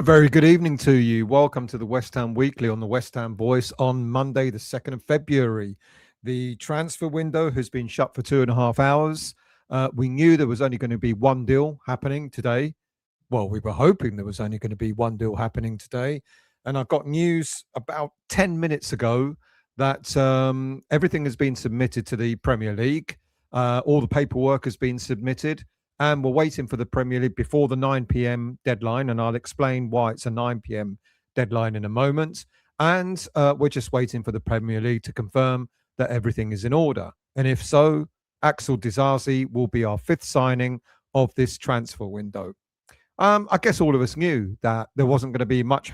A very good evening to you. Welcome to the West Ham Weekly on the West Ham Voice on Monday, the 2nd of February. The transfer window has been shut for 2.5 hours. We knew there was only going to be one deal happening today. Well, we were hoping there was only going to be one deal happening today. And I got news about 10 minutes ago that everything has been submitted to the Premier League. All the paperwork has been submitted. And we're waiting for the Premier League before the 9 p.m. deadline. And I'll explain why it's a 9 p.m. deadline in a moment. And we're just waiting for the Premier League to confirm that everything is in order. And if so, Axel Disasi will be our fifth signing of this transfer window. I guess all of us knew that there wasn't going to be much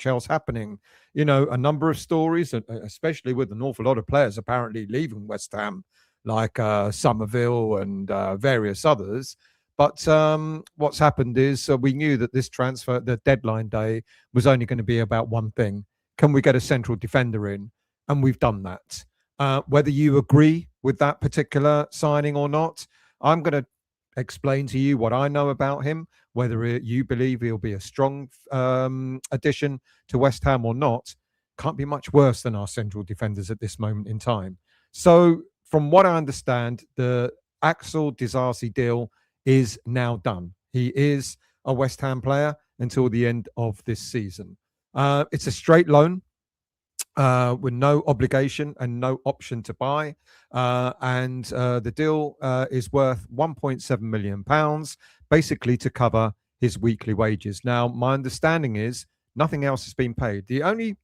else happening. You know, a number of stories, especially with an awful lot of players apparently leaving West Ham, like Somerville and various others. But what's happened is we knew that this transfer, the deadline day, was only going to be about one thing. Can we get a central defender in? And we've done that. Whether you agree with that particular signing or not, I'm going to explain to you what I know about him, whether you believe he'll be a strong addition to West Ham or not. Can't be much worse than our central defenders at this moment in time. So from what I understand, the Axel Disasi deal is now done. He is a West Ham player until the end of this season. It's a straight loan with no obligation and no option to buy. And the deal is worth £1.7 million, basically to cover his weekly wages. Now, my understanding is nothing else has been paid. The only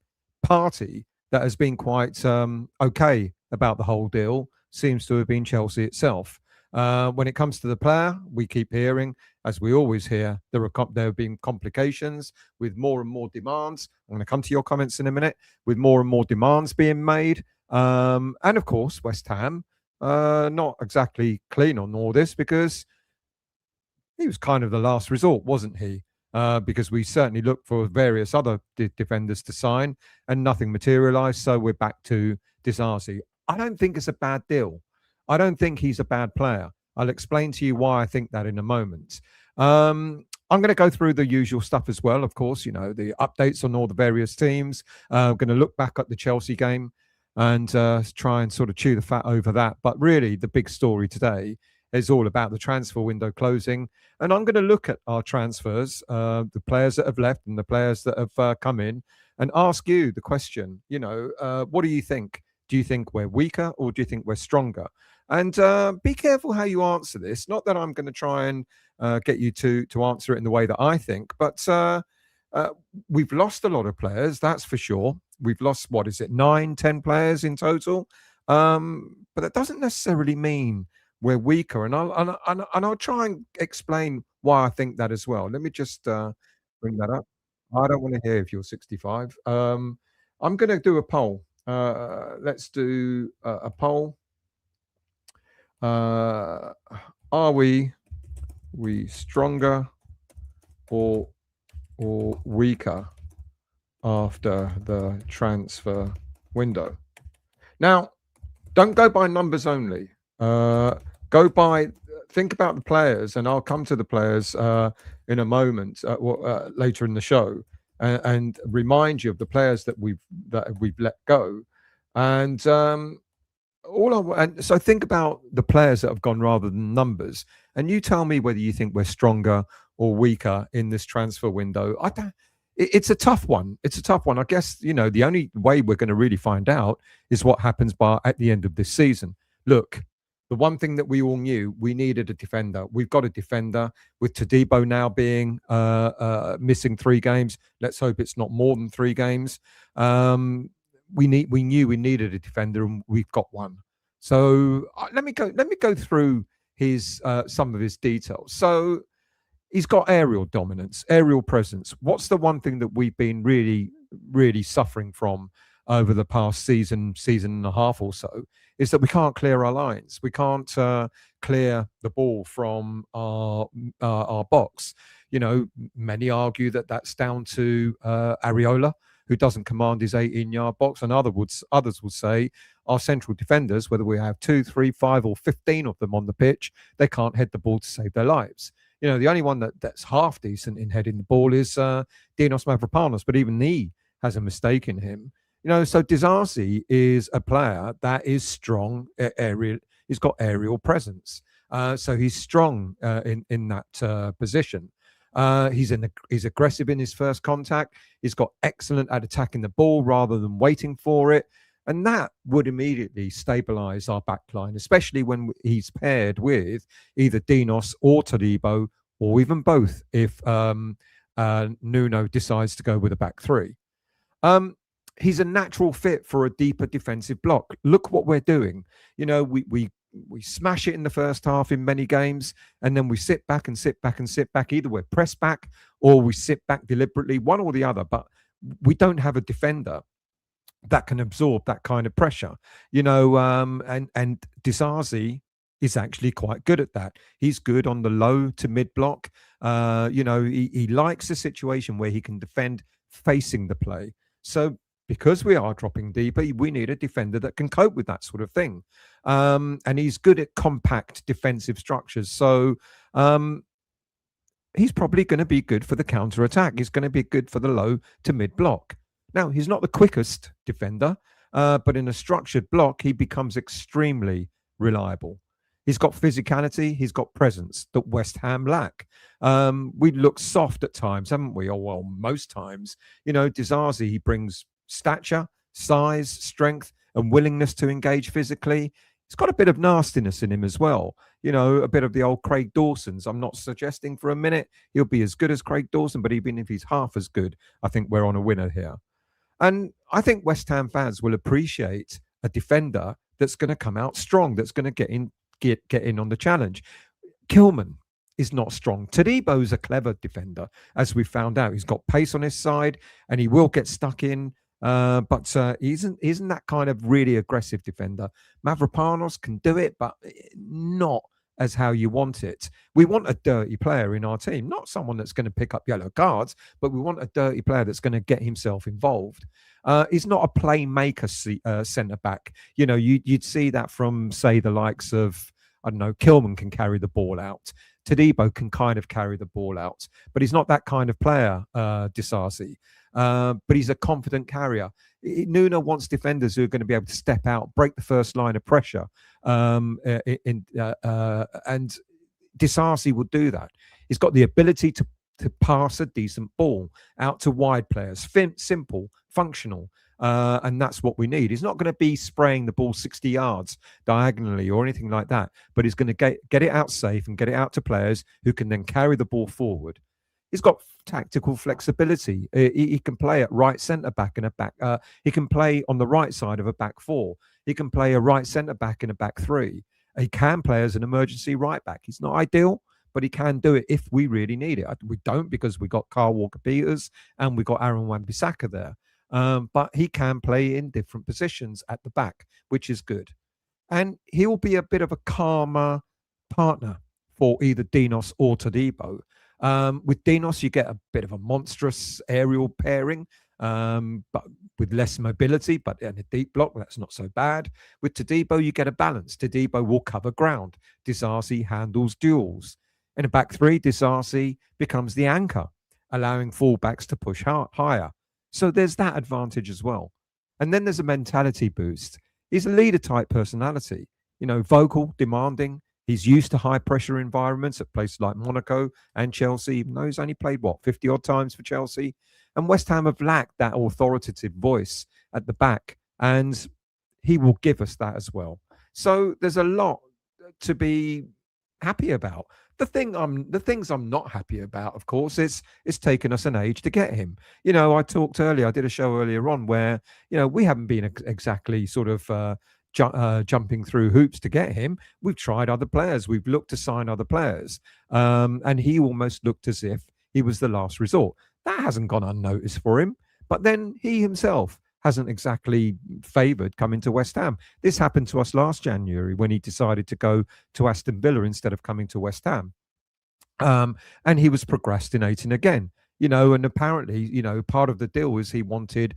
party that has been quite okay about the whole deal seems to have been Chelsea itself. When it comes to the player, we keep hearing, as we always hear, there have been complications with more and more demands. I'm going to come to your comments in a minute, with more and more demands being made. And of course, West Ham, not exactly clean on all this, because he was kind of the last resort, wasn't he? Because we certainly looked for various other defenders to sign and nothing materialised. So we're back to Disasi. I don't think it's a bad deal. I don't think he's a bad player. I'll explain to you why I think that in a moment. I'm going to go through the usual stuff as well, of course, you know, the updates on all the various teams. I'm going to look back at the Chelsea game and try and sort of chew the fat over that. But really, the big story today is all about the transfer window closing. And I'm going to look at our transfers, the players that have left and the players that have come in, and ask you the question, you know, what do you think? Do you think we're weaker or do you think we're stronger? And be careful how you answer this. Not that I'm going to try and get you to answer it in the way that I think, but we've lost a lot of players, that's for sure. We've lost, 9, 10 players in total. But that doesn't necessarily mean we're weaker. And I'll try and explain why I think that as well. Let me just bring that up. I don't want to hear if you're 65. I'm going to do a poll. Let's do a poll. Are we stronger or weaker after the transfer window? Now, don't go by numbers only. Think about the players, and I'll come to the players in a moment, later in the show, and remind you of the players that we've let go, and so think about the players that have gone rather than numbers, and you tell me whether you think we're stronger or weaker in this transfer window. It's a tough one. It's a tough one. I guess, you know, the only way we're going to really find out is what happens at the end of this season. Look, the one thing that we all knew, we needed a defender. We've got a defender with Todibo now being missing 3 games. Let's hope it's not more than 3 games. We knew we needed a defender, and we've got one. So let me go through his some of his details. So he's got aerial dominance, aerial presence. What's the one thing that we've been really, really suffering from over the past season and a half or so, is that we can't clear our lines. We can't clear the ball from our box. You know, many argue that that's down to Areola, who doesn't command his 18-yard box, and others would say our central defenders, whether we have 2, 3, 5 or 15 of them on the pitch, they can't head the ball to save their lives. The only one that's half decent in heading the ball is Dinos Mavropanos, but even he has a mistake in him. So Disasi is a player that is strong aerial. He's got aerial presence, so he's strong in that position. He's aggressive in his first contact. He's got excellent at attacking the ball rather than waiting for it. And that would immediately stabilize our backline, especially when he's paired with either Dinos or Todibo, or even both if Nuno decides to go with a back three. He's a natural fit for a deeper defensive block. Look what we're doing. We smash it in the first half in many games, and then we sit back and sit back and sit back. Either we're press back or we sit back deliberately, one or the other. But we don't have a defender that can absorb that kind of pressure, and Disasi is actually quite good at that. He's good on the low to mid block. He likes a situation where he can defend facing the play. So because we are dropping deeper, we need a defender that can cope with that sort of thing. And he's good at compact defensive structures. So he's probably going to be good for the counter attack. He's going to be good for the low to mid block. Now, he's not the quickest defender, but in a structured block, he becomes extremely reliable. He's got physicality. He's got presence that West Ham lack. We look soft at times, haven't we? Or, well, most times. Disasi, he brings stature, size, strength, and willingness to engage physically. He's got a bit of nastiness in him as well. A bit of the old Craig Dawson's. I'm not suggesting for a minute he'll be as good as Craig Dawson, but even if he's half as good, I think we're on a winner here. And I think West Ham fans will appreciate a defender that's going to come out strong, that's going to get in on the challenge. Kilman is not strong. Todibo's a clever defender, as we found out. He's got pace on his side, and he will get stuck in. But he isn't that kind of really aggressive defender. Mavropanos can do it, but not as how you want it. We want a dirty player in our team, not someone that's going to pick up yellow cards, but we want a dirty player that's going to get himself involved. He's not a playmaker centre back. You'd see that from, say, the likes of, I don't know, Kilman can carry the ball out. Todibo can kind of carry the ball out, but he's not that kind of player, Disasi. But he's a confident carrier. Nuno wants defenders who are going to be able to step out, break the first line of pressure, and Disasi will do that. He's got the ability to pass a decent ball out to wide players, simple, functional, and that's what we need. He's not going to be spraying the ball 60 yards diagonally or anything like that, but he's going to get it out safe and get it out to players who can then carry the ball forward. He's got tactical flexibility. He can play at right centre back and a back. He can play on the right side of a back four. He can play a right centre back in a back three. He can play as an emergency right back. He's not ideal, but he can do it if we really need it. We don't, because we got Carl Walker-Peters and we got Aaron Wan-Bissaka there. But he can play in different positions at the back, which is good. And he'll be a bit of a calmer partner for either Dinos or Todibo. With Dinos, you get a bit of a monstrous aerial pairing, but with less mobility, but in a deep block, that's not so bad. With Todibo, you get a balance. Todibo will cover ground. Disasi handles duels. In a back three, Disasi becomes the anchor, allowing fullbacks to push higher. So there's that advantage as well. And then there's a mentality boost. He's a leader-type personality, vocal, demanding. He's used to high-pressure environments at places like Monaco and Chelsea, even though he's only played, 50-odd times for Chelsea. And West Ham have lacked that authoritative voice at the back, and he will give us that as well. So there's a lot to be happy about. The things I'm not happy about, of course, it's taken us an age to get him. I talked earlier, I did a show earlier on where, we haven't been exactly sort of jumping through hoops to get him. We've tried other players. We've looked to sign other players. And he almost looked as if he was the last resort. That hasn't gone unnoticed for him. But then he himself hasn't exactly favoured coming to West Ham. This happened to us last January when he decided to go to Aston Villa instead of coming to West Ham. And he was procrastinating again, and apparently, part of the deal was he wanted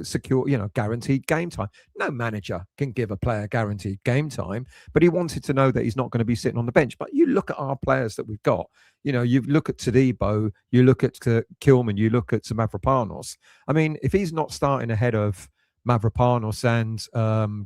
secure, guaranteed game time. No manager can give a player guaranteed game time, but he wanted to know that he's not going to be sitting on the bench. But you look at our players that we've got. You look at Tadibo, you look at Kilman, you look at Mavropanos. I mean, if he's not starting ahead of Mavropanos and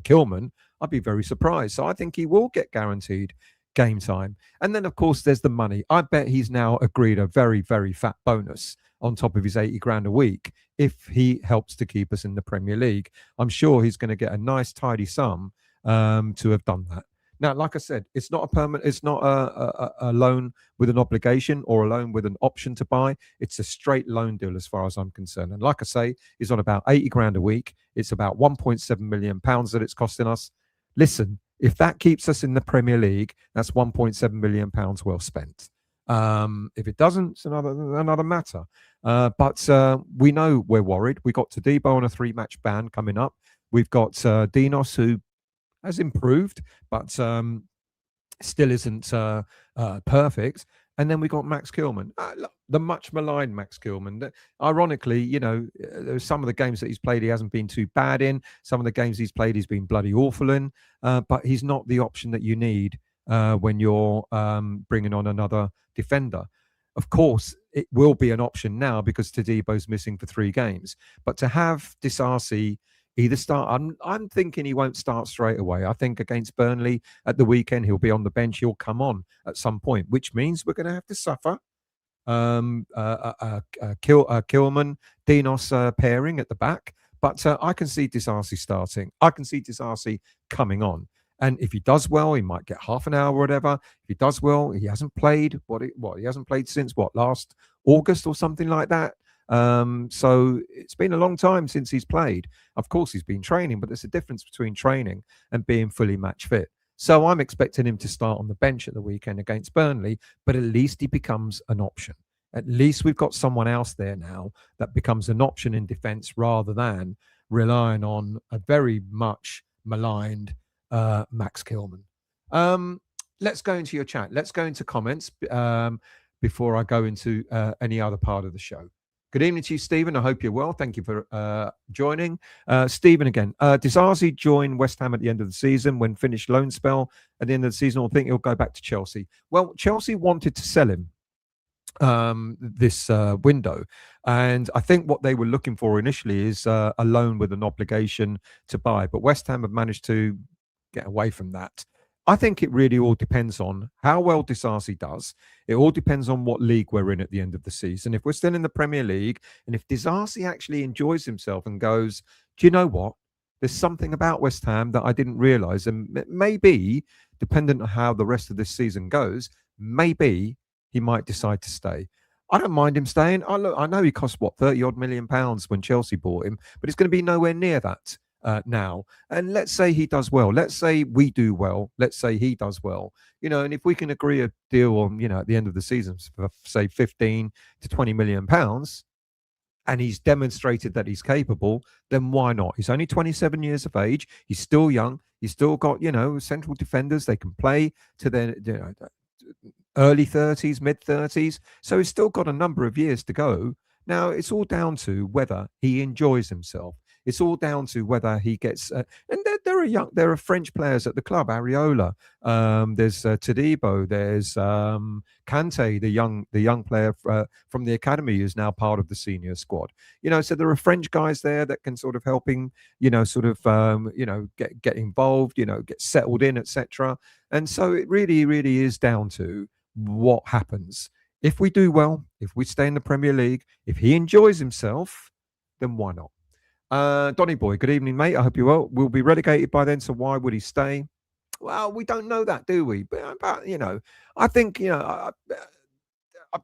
Kilman, I'd be very surprised. So I think he will get guaranteed game time. And then, of course, there's the money. I bet he's now agreed a very, very fat bonus on top of his 80 grand a week if he helps to keep us in the Premier League. I'm sure he's going to get a nice, tidy sum to have done that. Now, like I said, it's not a permanent, it's not a loan with an obligation or a loan with an option to buy. It's a straight loan deal as far as I'm concerned. And like I say, he's on about 80 grand a week. It's about 1.7 million pounds that it's costing us. Listen, if that keeps us in the Premier League, that's 1.7 million pounds well spent. If it doesn't, it's another matter. But we know we're worried. We've got Tadibo on a 3-match ban coming up. We've got Dinos, who has improved, but still isn't perfect. And then we got Max Kilman, the much maligned Max Kilman. Ironically, there's some of the games that he's played, he hasn't been too bad in. Some of the games he's played, he's been bloody awful in. But he's not the option that you need when you're bringing on another defender. Of course, it will be an option now because Tadibo's missing for 3 games. But to have Disasi either start, I'm thinking he won't start straight away. I think against Burnley at the weekend, he'll be on the bench. He'll come on at some point, which means we're going to have to suffer Kilman, Dinos pairing at the back. But I can see Disasi starting. I can see Disasi coming on. And if he does well, he might get half an hour or whatever. If he does well, he hasn't played. He hasn't played since last August or something like that. So it's been a long time since he's played. Of course, he's been training, but there's a difference between training and being fully match fit. So I'm expecting him to start on the bench at the weekend against Burnley, but at least he becomes an option. At least we've got someone else there now that becomes an option in defence rather than relying on a very much maligned Max Kilman. Let's go into your chat. Let's go into comments before I go into any other part of the show. Good evening to you, Stephen. I hope you're well. Thank you for joining. Stephen again. Disasi joined West Ham at the end of the season when finished loan spell at the end of the season. I think he'll go back to Chelsea. Well, Chelsea wanted to sell him this window. And I think what they were looking for initially is a loan with an obligation to buy. But West Ham have managed to get away from that. I think it really all depends on how well Disasi does. It all depends on what league we're in at the end of the season. If we're still in the Premier League, and if Disasi actually enjoys himself and goes, do you know what? There's something about West Ham that I didn't realise. And maybe, dependent on how the rest of this season goes, maybe he might decide to stay. I don't mind him staying. I know he cost, 30-odd million pounds when Chelsea bought him, but it's going to be nowhere near that. Now, and let's say he does well, let's say we do well, let's say he does well, and if we can agree a deal on, at the end of the season for say 15 to 20 million pounds, and he's demonstrated that he's capable, then why not? He's only 27 years of age, he's still young, he's still got, central defenders, they can play to their early 30s, mid 30s, so he's still got a number of years to go. Now it's all down to whether he enjoys himself. It's all down to whether he gets, and there are French players at the club. Areola, there's Tadibo, there's Kante, the young player from the academy who's now part of the senior squad. So there are French guys there that can sort of help him, get involved, get settled in, etc. And so it really, really is down to what happens. If we do well, if we stay in the Premier League, if he enjoys himself, then why not? Donny Boy, good evening, mate. I hope you're well. We'll be relegated by then, so why would he stay? Well, we don't know that, do we? But I think, I've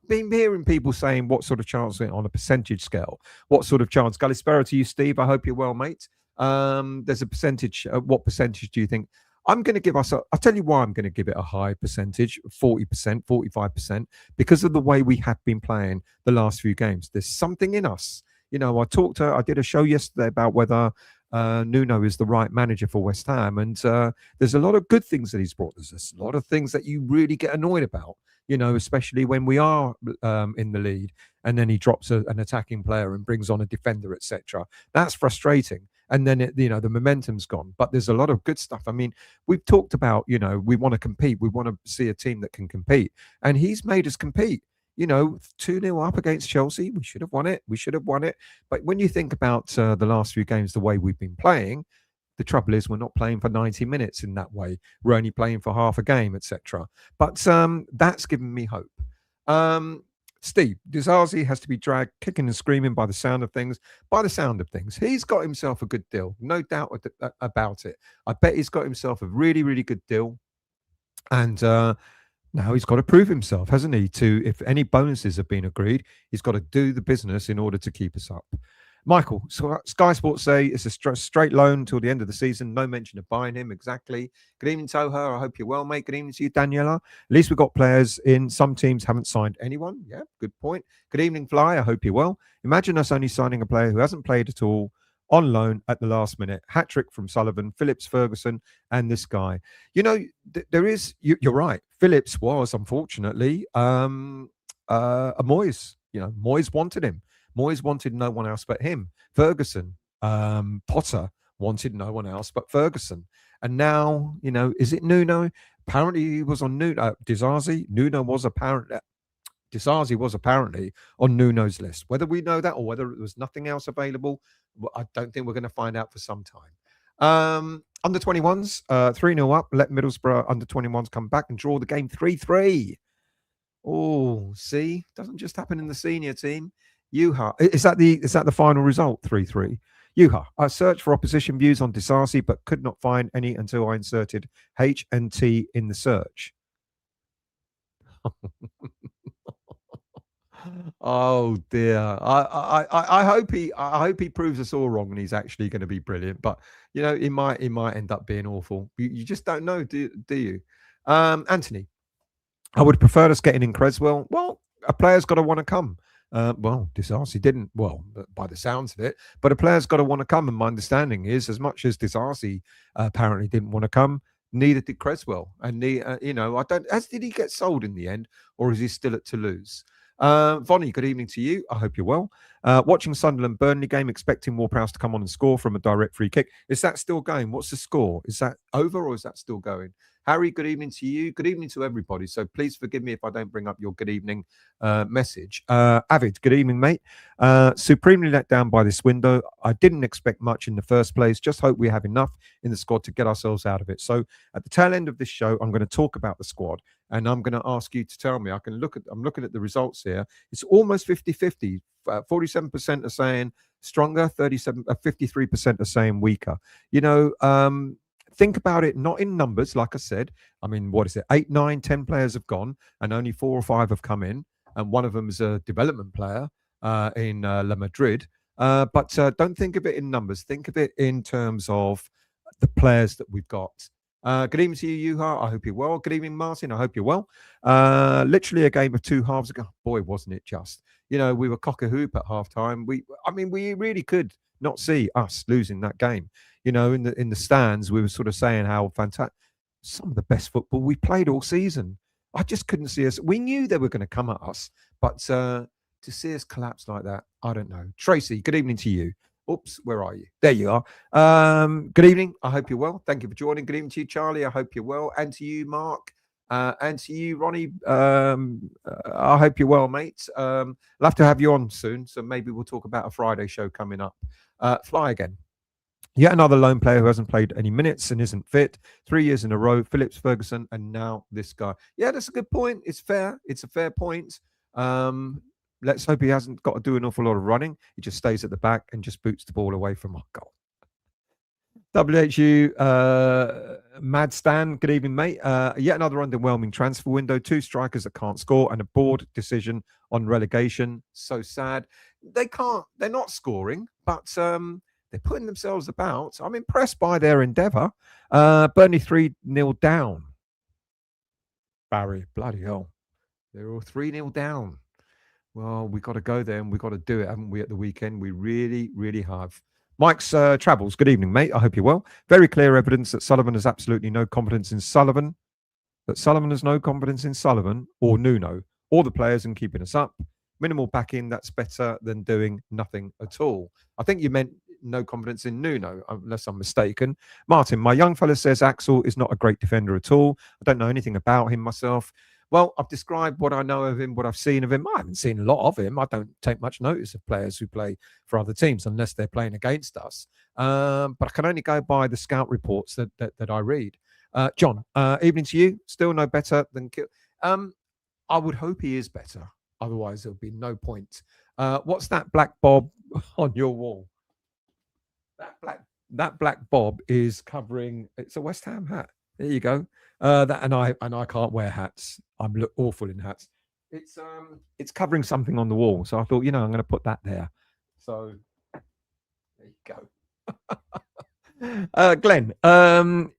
been hearing people saying what sort of chance on a percentage scale. What sort of chance? Galispero to you, Steve. I hope you're well, mate. There's a percentage. What percentage do you think? I'm going to give us, I'll tell you why I'm going to give it a high percentage, 40%, 45%, because of the way we have been playing the last few games. There's something in us. I did a show yesterday about whether Nuno is the right manager for West Ham, and there's a lot of good things that he's brought. There's a lot of things that you really get annoyed about, especially when we are in the lead, and then he drops an attacking player and brings on a defender, etc. That's frustrating. And then the momentum's gone. But there's a lot of good stuff. I mean, we've talked about, we want to compete. We want to see a team that can compete, and he's made us compete. 2-0 up against Chelsea. We should have won it. We should have won it. But when you think about the last few games, the way we've been playing, the trouble is we're not playing for 90 minutes in that way. We're only playing for half a game, etc. But that's given me hope. Steve, Disasi has to be dragged kicking and screaming by the sound of things. By the sound of things, he's got himself a good deal. No doubt about it. I bet he's got himself a really, really good deal. And now he's got to prove himself, hasn't he? If any bonuses have been agreed, he's got to do the business in order to keep us up. Michael, Sky Sports say it's a straight loan till the end of the season. No mention of buying him. Exactly. Good evening, Toha. I hope you're well, mate. Good evening to you, Daniela. At least we've got players in. Some teams haven't signed anyone. Yeah, good point. Good evening, Fly. I hope you're well. Imagine us only signing a player who hasn't played at all on loan at the last minute. Hat trick from Sullivan, Phillips, Ferguson, and this guy. There is. You're right. Phillips was unfortunately a Moyes. Moyes wanted him. Moyes wanted no one else but him. Ferguson, Potter wanted no one else but Ferguson. And now, is it Nuno? Apparently, he was on Nuno. Disasi. Disasi was apparently on Nuno's list. Whether we know that or whether there was nothing else available, I don't think we're going to find out for some time. Under 21s, 3-0 up. Let Middlesbrough under 21s come back and draw the game 3-3. Oh, see, doesn't just happen in the senior team. Yuha, is that the final result? 3-3. Yuha, I searched for opposition views on Disasi, but could not find any until I inserted H and T in the search. Oh dear. I hope he proves us all wrong and he's actually going to be brilliant. But he might end up being awful. You just don't know, do you? Anthony, I would prefer us getting in Creswell. Well, a player's got to want to come. Disasi didn't. Well, by the sounds of it, but a player's got to want to come. And my understanding is, as much as Disasi apparently didn't want to come, neither did Creswell. And I don't. As did he get sold in the end, or is he still at Toulouse? Vonnie, good evening to you. I hope you're well. Watching Sunderland Burnley game, expecting Ward-Prowse to come on and score from a direct free kick. Is that still going? What's the score? Is that over or is that still going? Harry, good evening to you. Good evening to everybody. So please forgive me if I don't bring up your good evening message. Avid, good evening, mate. Supremely let down by this window. I didn't expect much in the first place. Just hope we have enough in the squad to get ourselves out of it. So at the tail end of this show, I'm going to talk about the squad. And I'm going to ask you to tell me. I'm looking at the results here. It's almost 50-50. 47% are saying stronger, 53% are saying weaker. Think about it, not in numbers, like I said. I mean, what is it? 8, 9, 10 players have gone, and only 4 or 5 have come in, and one of them is a development player in La Madrid. But don't think of it in numbers. Think of it in terms of the players that we've got. Good evening to you, Yuha. I hope you're well. Good evening, Martin. I hope you're well. Literally a game of 2 halves ago. Boy, wasn't it just? We were cock a hoop at halftime. We really could not see us losing that game. In the stands, we were sort of saying how fantastic, some of the best football we played all season. I just couldn't see us. We knew they were going to come at us, but to see us collapse like that, I don't know. Tracy, good evening to you. Oops, where are you? There you are. Good evening. I hope you're well. Thank you for joining. Good evening to you, Charlie. I hope you're well. And to you, Mark. And to you, Ronnie. I hope you're well, mate. I'll have to have you on soon. So maybe we'll talk about a Friday show coming up. Fly again. Yet another lone player who hasn't played any minutes and isn't fit. 3 years in a row. Phillips, Ferguson, and now this guy. Yeah, that's a good point. It's fair. It's a fair point. Let's hope he hasn't got to do an awful lot of running. He just stays at the back and just boots the ball away from our goal. WHU, Mad Stan, good evening, mate. Yet another underwhelming transfer window. 2 strikers that can't score and a board decision on relegation. So sad. They're not scoring, but they're putting themselves about. I'm impressed by their endeavour. Burnley 3-0 down. Barry, bloody hell. They're all 3-0 down. Well, we got to go there and we got to do it, haven't we, at the weekend? We really, really have. Mike's travels. Good evening, mate. I hope you're well. Very clear evidence that Sullivan has absolutely no confidence in Sullivan. That Sullivan has no confidence in Sullivan or Nuno or the players in keeping us up. Minimal backing, that's better than doing nothing at all. I think you meant no confidence in Nuno, unless I'm mistaken. Martin, my young fella says Axel is not a great defender at all. I don't know anything about him myself. Well, I've described what I know of him, what I've seen of him. I haven't seen a lot of him. I don't take much notice of players who play for other teams unless they're playing against us. But I can only go by the scout reports that I read. John, evening to you. Still no better than I would hope he is better. Otherwise, there'll be no point. What's that black bob on your wall? That black bob is covering. It's a West Ham hat. There you go. I can't wear hats. I'm awful in hats. It's covering something on the wall. So I thought, I'm going to put that there. So there you go. Glenn,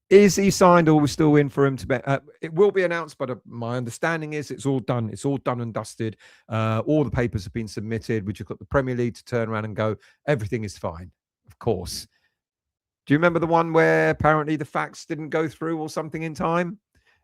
is he signed or we're still in for him to bet? It will be announced, but my understanding is it's all done. It's all done and dusted. All the papers have been submitted. We just got the Premier League to turn around and go, everything is fine, of course. Do you remember the one where apparently the fax didn't go through or something in time?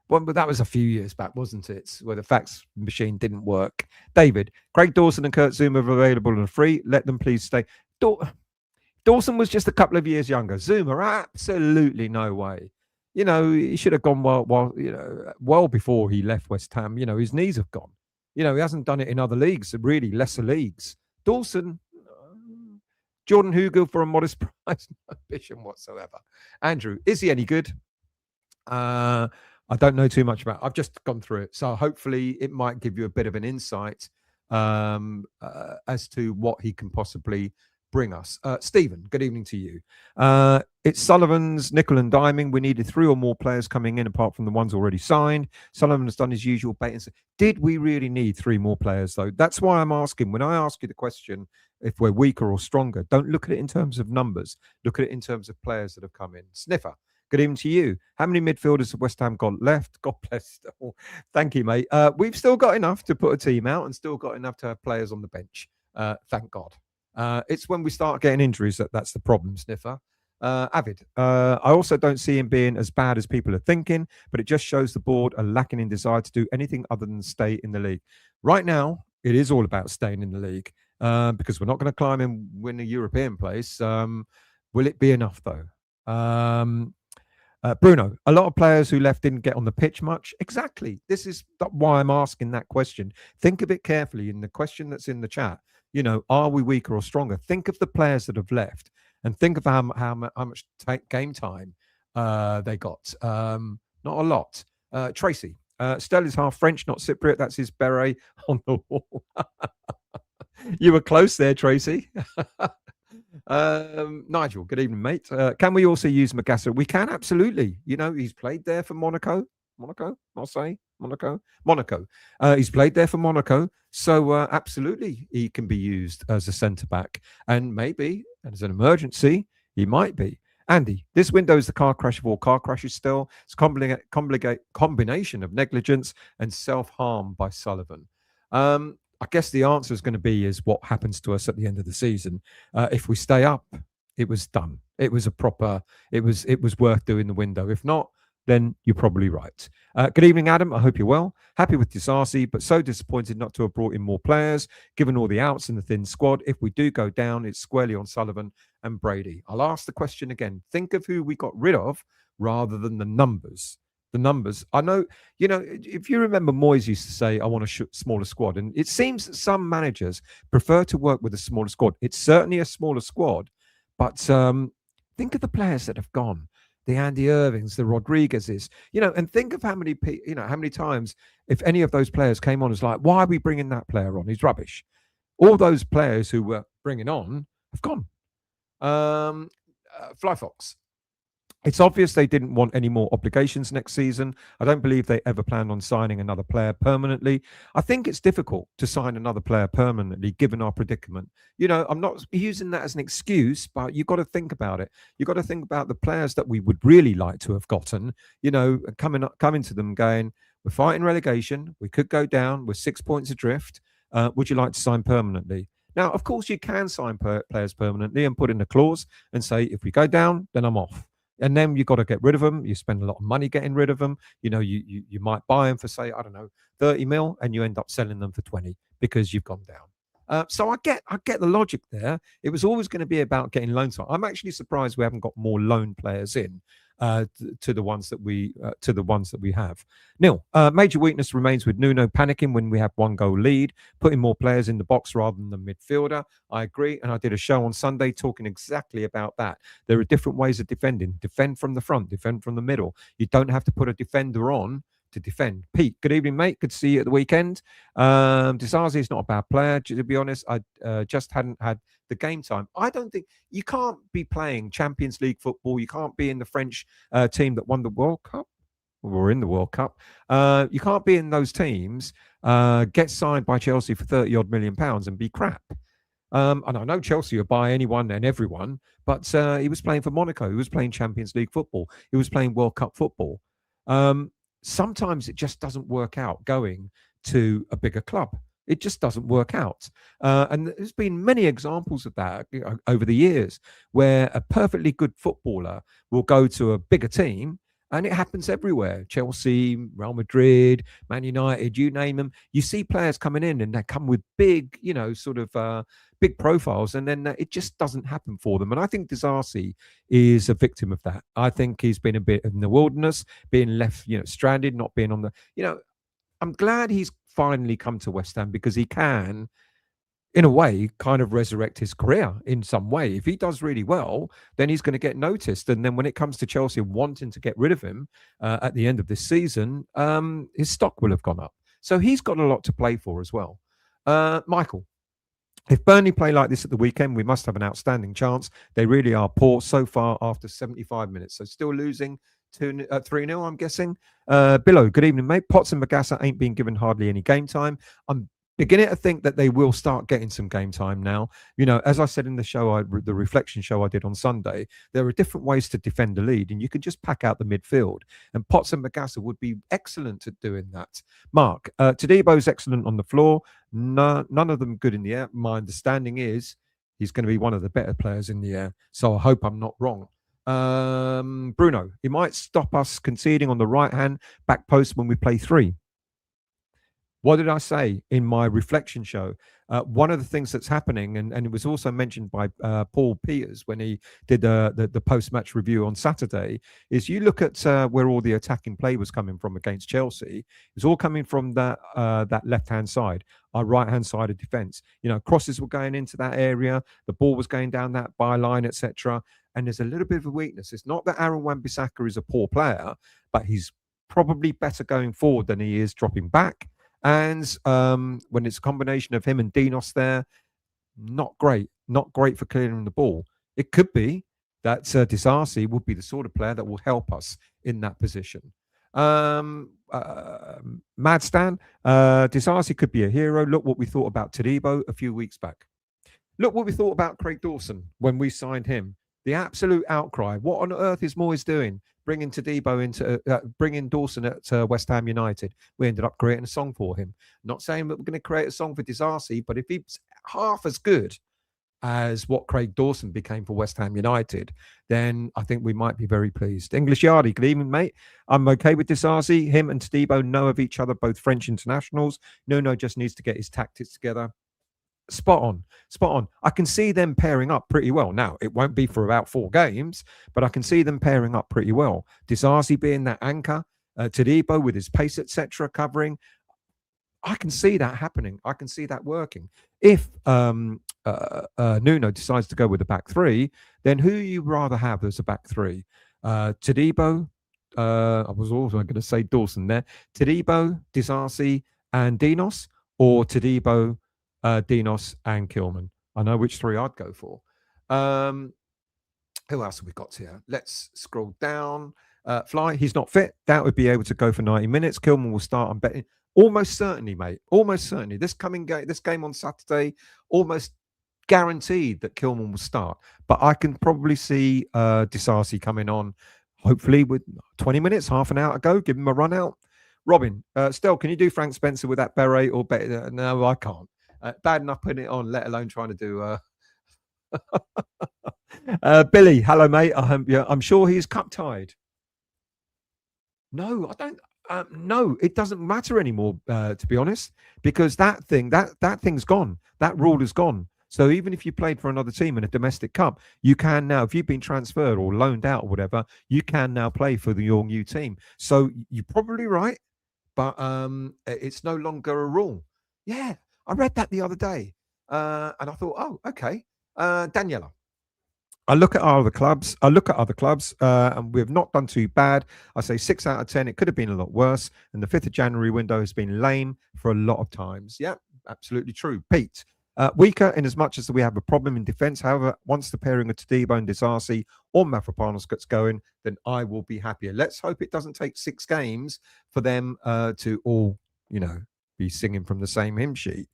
Well, but that was a few years back, wasn't it? Where the fax machine didn't work. David, Craig Dawson and Kurt Zouma are available and free. Let them please stay. Dawson was just a couple of years younger. Zouma, absolutely no way. He should have gone well before he left West Ham. His knees have gone. He hasn't done it in other leagues, really lesser leagues. Dawson, Jordan Hugill for a modest price, no ambition whatsoever. Andrew, is he any good? I don't know too much about it. I've just gone through it. So hopefully it might give you a bit of an insight as to what he can possibly bring us. Stephen, good evening to you. It's Sullivan's nickel and diming. We needed 3 or more players coming in apart from the ones already signed. Sullivan has done his usual bait and say, did we really need 3 more players though? That's why I'm asking. When I ask you the question, if we're weaker or stronger, don't look at it in terms of numbers. Look at it in terms of players that have come in. Sniffer, good evening to you. How many midfielders have West Ham got left? God bless them. Thank you, mate. We've still got enough to put a team out and still got enough to have players on the bench. Thank God. It's when we start getting injuries that's the problem, Sniffer. Avid, I also don't see him being as bad as people are thinking, but it just shows the board are lacking in desire to do anything other than stay in the league. Right now, it is all about staying in the league because we're not going to climb and win a European place. Will it be enough, though? Bruno, a lot of players who left didn't get on the pitch much. Exactly. This is why I'm asking that question. Think of it carefully in the question that's in the chat. Are we weaker or stronger? Think of the players that have left and think of how much game time they got. Not a lot. Tracy, Stell is half French, not Cypriot. That's his beret on the wall. You were close there, Tracy. Nigel, good evening, mate. Can we also use Magassa? We can, absolutely. He's played there for Monaco. Marseille, Monaco. He's played there for Monaco, so absolutely he can be used as a centre back, and maybe as an emergency he might be. Andy, this window is the car crash of all car crashes. Still, it's a combination of negligence and self-harm by Sullivan. I guess the answer is going to be is what happens to us at the end of the season. If we stay up, it was done. It was worth doing the window. If not, then you're probably right. Good evening, Adam. I hope you're well. Happy with Disasi, but so disappointed not to have brought in more players, given all the outs in the thin squad. If we do go down, it's squarely on Sullivan and Brady. I'll ask the question again. Think of who we got rid of rather than the numbers. The numbers. I know, if you remember, Moyes used to say, I want a smaller squad. And it seems that some managers prefer to work with a smaller squad. It's certainly a smaller squad, but think of the players that have gone. The Andy Irvings, the Rodriguezes, and think of how many times, if any of those players came on, it's like, why are we bringing that player on? He's rubbish. All those players who were bringing on have gone. Fly Fox. It's obvious they didn't want any more obligations next season. I don't believe they ever planned on signing another player permanently. I think it's difficult to sign another player permanently given our predicament. I'm not using that as an excuse, but you've got to think about it. You've got to think about the players that we would really like to have gotten, coming to them going, we're fighting relegation. We could go down. We're 6 points adrift. Would you like to sign permanently? Now, of course, you can sign players permanently and put in a clause and say, if we go down, then I'm off. And then you've got to get rid of them. You spend a lot of money getting rid of them. You might buy them for, say, I don't know, 30 mil, and you end up selling them for 20 because you've gone down. So I get the logic there. It was always going to be about getting loan sign. I'm actually surprised we haven't got more loan players in to the ones that we have. Neil, major weakness remains with Nuno panicking when we have 1 goal lead, putting more players in the box rather than the midfielder. I agree, and I did a show on Sunday talking exactly about that. There are different ways of defending. Defend from the front, defend from the middle. You don't have to put a defender on to defend. Pete, good evening, mate. Good to see you at the weekend. Disasi is not a bad player. To be honest, I just hadn't had the game time. I don't think you can't be playing Champions League football. You can't be in the French team that won the World Cup. We're in the World Cup. You can't be in those teams, get signed by Chelsea for 30 odd million pounds and be crap. And I know Chelsea will buy anyone and everyone, but he was playing for Monaco. He was playing Champions League football. He was playing World Cup football. Sometimes it just doesn't work out going to a bigger club. It just doesn't work out. And there's been many examples of that over the years where a perfectly good footballer will go to a bigger team. And it happens everywhere. Chelsea, Real Madrid, Man United, you name them. You see players coming in and they come with big, big profiles. And then it just doesn't happen for them. And I think Disasi is a victim of that. I think he's been a bit in the wilderness, being left, stranded, not being on the, I'm glad he's finally come to West Ham because he can, in a way, kind of resurrect his career in some way. If he does really well, then he's going to get noticed. And then when it comes to Chelsea wanting to get rid of him at the end of this season, his stock will have gone up. So he's got a lot to play for as well. Michael, if Burnley play like this at the weekend, we must have an outstanding chance. They really are poor so far after 75 minutes. So still losing 3-0, I'm guessing. Billow, good evening, mate. Potts and Magassa ain't been given hardly any game time. I'm beginning to think that they will start getting some game time now. As I said in the show, the reflection show I did on Sunday, there are different ways to defend a lead, and you can just pack out the midfield. And Potts and Magassa would be excellent at doing that. Mark, Tadebo's excellent on the floor. None of them good in the air. My understanding is he's going to be one of the better players in the air. So I hope I'm not wrong. Bruno, he might stop us conceding on the right-hand back post when we play 3. What did I say in my reflection show? One of the things that's happening, and it was also mentioned by Paul Peters when he did the post-match review on Saturday, is you look at where all the attacking play was coming from against Chelsea. It's all coming from that left-hand side, our right-hand side of defence. Crosses were going into that area, the ball was going down that byline, etc. And there's a little bit of a weakness. It's not that Aaron Wan-Bissaka is a poor player, but he's probably better going forward than he is dropping back. And when it's a combination of him and Dinos there, not great for clearing the ball. It could be that Disasi would be the sort of player that will help us in that position. Mad Stan, Disasi could be a hero. Look what we thought about Tadebo a few weeks back. Look what we thought about Craig Dawson when we signed him. The absolute outcry. What on earth is Moyes doing? Bringing Dawson at West Ham United. We ended up creating a song for him. Not saying that we're going to create a song for Disasi, but if he's half as good as what Craig Dawson became for West Ham United, then I think we might be very pleased. English Yardie, good evening, mate. I'm okay with Disasi. Him and Tadebo know of each other, both French internationals. Nuno just needs to get his tactics together. Spot on. I can see them pairing up pretty well. Now, it won't be for about 4 games, but I can see them pairing up pretty well. Disasi being that anchor, Tadebo with his pace, etc., covering. I can see that happening. I can see that working. If Nuno decides to go with the back 3, then who you rather have as a back 3? Tadebo, I was also going to say Dawson there. Tadebo, Disasi, and Dinos, or Tadebo, Dinos and Kilman. I know which 3 I'd go for. Who else have we got here? Let's scroll down. Fly, he's not fit. That would be able to go for 90 minutes. Kilman will start, I'm betting. Almost certainly, mate. Almost certainly. This game on Saturday, almost guaranteed that Kilman will start. But I can probably see Disasi coming on, hopefully with 20 minutes, half an hour to go. Give him a run out. Robin, Stel, can you do Frank Spencer with that beret or better? No, I can't. Bad enough putting it on, let alone trying to do. Billy, hello, mate. I'm sure he's cup tied. No, I don't. No, it doesn't matter anymore. To be honest, because that thing's gone. That rule is gone. So even if you played for another team in a domestic cup, you can now, if you've been transferred or loaned out or whatever, you can now play for your new team. So you're probably right, but it's no longer a rule. Yeah, I read that the other day, and I thought, oh, okay. Daniela, I look at our other clubs. I look at other clubs, and we've not done too bad. I say 6 out of 10. It could have been a lot worse. And the 5th of January window has been lame for a lot of times. Yeah, absolutely true. Pete, weaker in as much as we have a problem in defence. However, once the pairing of Tadibo and Disasi or Mavropanos gets going, then I will be happier. Let's hope it doesn't take 6 games for them to all, be singing from the same hymn sheet.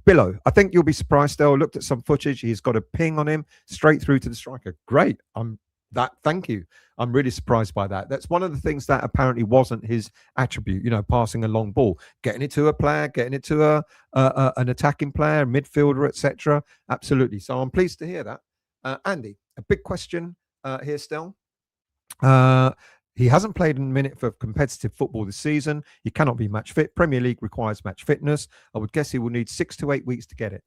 Billow, I think you'll be surprised. Still, looked at some footage. He's got a ping on him straight through to the striker. Great. Thank you. I'm really surprised by that. That's one of the things that apparently wasn't his attribute. Passing a long ball, getting it to a player, getting it to an attacking player, midfielder, etc. Absolutely. So I'm pleased to hear that. Andy, a big question here still. He hasn't played a minute for competitive football this season. He cannot be match fit. Premier League requires match fitness. I would guess he will need 6 to 8 weeks to get it.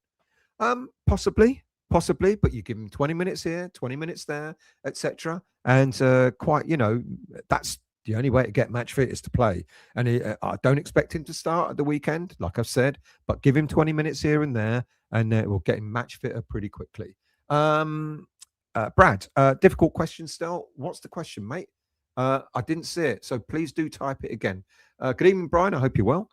Possibly, but you give him 20 minutes here, 20 minutes there, etc. And that's the only way to get match fit is to play. And I don't expect him to start at the weekend, like I've said, but give him 20 minutes here and there, and it will get him match fitter pretty quickly. Brad, difficult question still. What's the question, mate? I didn't see it, so please do type it again. Good evening, Brian. I hope you're well.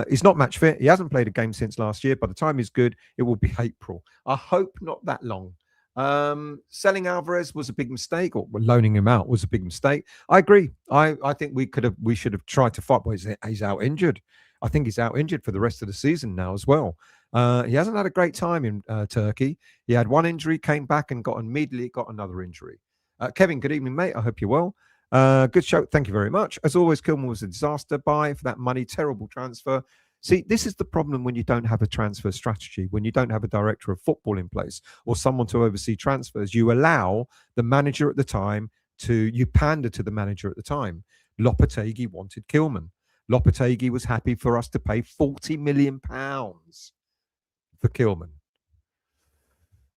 He's not match fit. He hasn't played a game since last year. By the time he's good, it will be April. I hope not that long. Selling Alvarez was a big mistake, or loaning him out was a big mistake. I agree. I think we should have tried to fight. Well, he's out injured. I think he's out injured for the rest of the season now as well. He hasn't had a great time in Turkey. He had one injury, came back and immediately got another injury. Kevin, good evening, mate. I hope you're well. Good show. Thank you very much. As always, Kilman was a disaster. Buy for that money. Terrible transfer. See, this is the problem when you don't have a transfer strategy, when you don't have a director of football in place or someone to oversee transfers. You allow the manager at the time you pander to the manager at the time. Lopetegui wanted Kilman. Lopetegui was happy for us to pay £40 million for Kilman.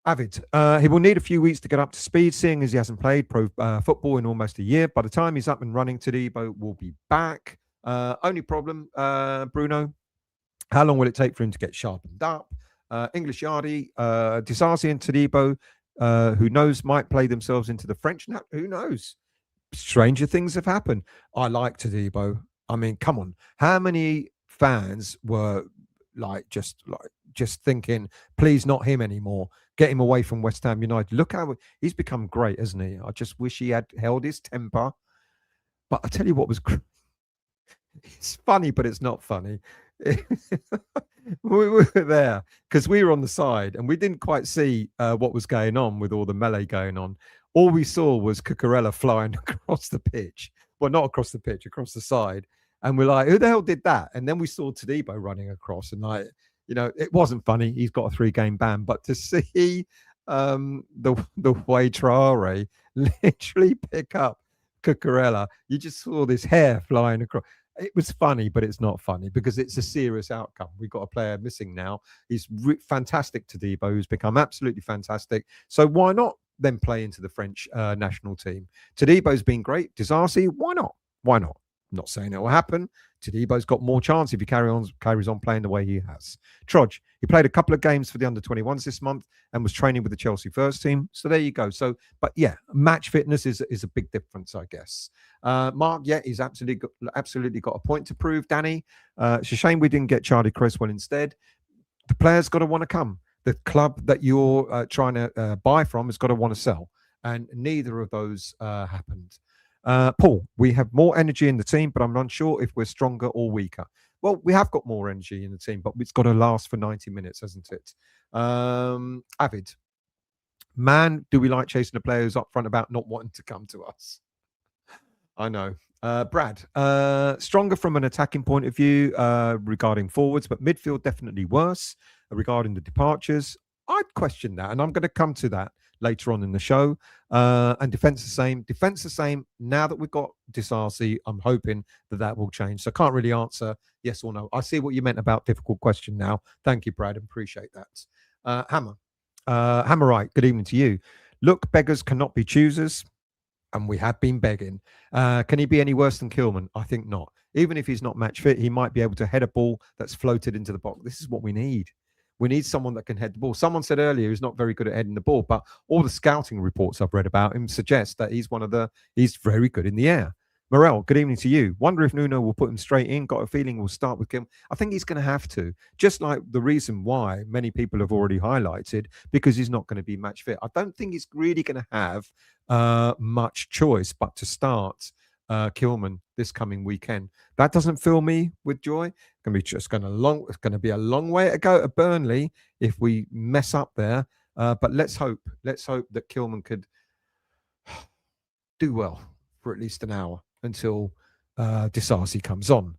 Avid, he will need a few weeks to get up to speed, seeing as he hasn't played pro football in almost a year. By the time he's up and running, Tadibo will be back. Only problem, Bruno, how long will it take for him to get sharpened up? English Yardy, Disasi and Tadibo, who knows, might play themselves into the French. Now, who knows? Stranger things have happened. I like Tadibo. I mean, come on. How many fans were just thinking, please not him anymore. Get him away from West Ham United. Look how he's become great, hasn't he? I just wish he had held his temper. But I tell you what was it's funny, but it's not funny. We were there because we were on the side and we didn't quite see what was going on with all the melee going on. All we saw was Cucurella flying across the pitch. Well, not across the pitch, across the side. And we're like, who the hell did that? And then we saw Tadibo running across and it wasn't funny. He's got a 3-game ban. But to see the way Traore literally pick up Cucurella, you just saw this hair flying across. It was funny, but it's not funny because it's a serious outcome. We've got a player missing now. He's fantastic, Tadibo, who's become absolutely fantastic. So why not then play into the French national team? Tadibo's been great. Disasi, why not? Why not? Not saying it will happen. Tadibo's got more chance if he carries on playing the way he has. Trudge, he played a couple of games for the under-21s this month and was training with the Chelsea first team. So there you go. So, but yeah, match fitness is a big difference, I guess. Mark, yeah, he's absolutely got a point to prove. Danny, it's a shame we didn't get Charlie Creswell instead. The player's got to want to come. The club that you're trying to buy from has got to want to sell. And neither of those happened. Paul, we have more energy in the team, but I'm unsure if we're stronger or weaker. Well, we have got more energy in the team, but it's got to last for 90 minutes, hasn't it? Avid, man, do we like chasing the players up front about not wanting to come to us? I know. Brad, stronger from an attacking point of view regarding forwards, but midfield definitely worse regarding the departures. I'd question that, and I'm going to come to that later on in the show. And defence the same. Defence the same. Now that we've got Disasi, I'm hoping that will change. So I can't really answer yes or no. I see what you meant about difficult question now. Thank you, Brad. Appreciate that. Hammer. Hammerite, good evening to you. Look, beggars cannot be choosers, and we have been begging. Can he be any worse than Kilman? I think not. Even if he's not match fit, he might be able to head a ball that's floated into the box. This is what we need. We need someone that can head the ball. Someone said earlier he's not very good at heading the ball, but all the scouting reports I've read about him suggest that he's very good in the air. Morel, good evening to you. Wonder if Nuno will put him straight in. Got a feeling we'll start with him. I think he's going to have to, just like the reason why many people have already highlighted, because he's not going to be match fit. I don't think he's really going to have much choice but to start Kilman this coming weekend. That doesn't fill me with joy. It's going to be a long way to go to Burnley if we mess up there. But let's hope that Kilman could do well for at least an hour until Disasi comes on.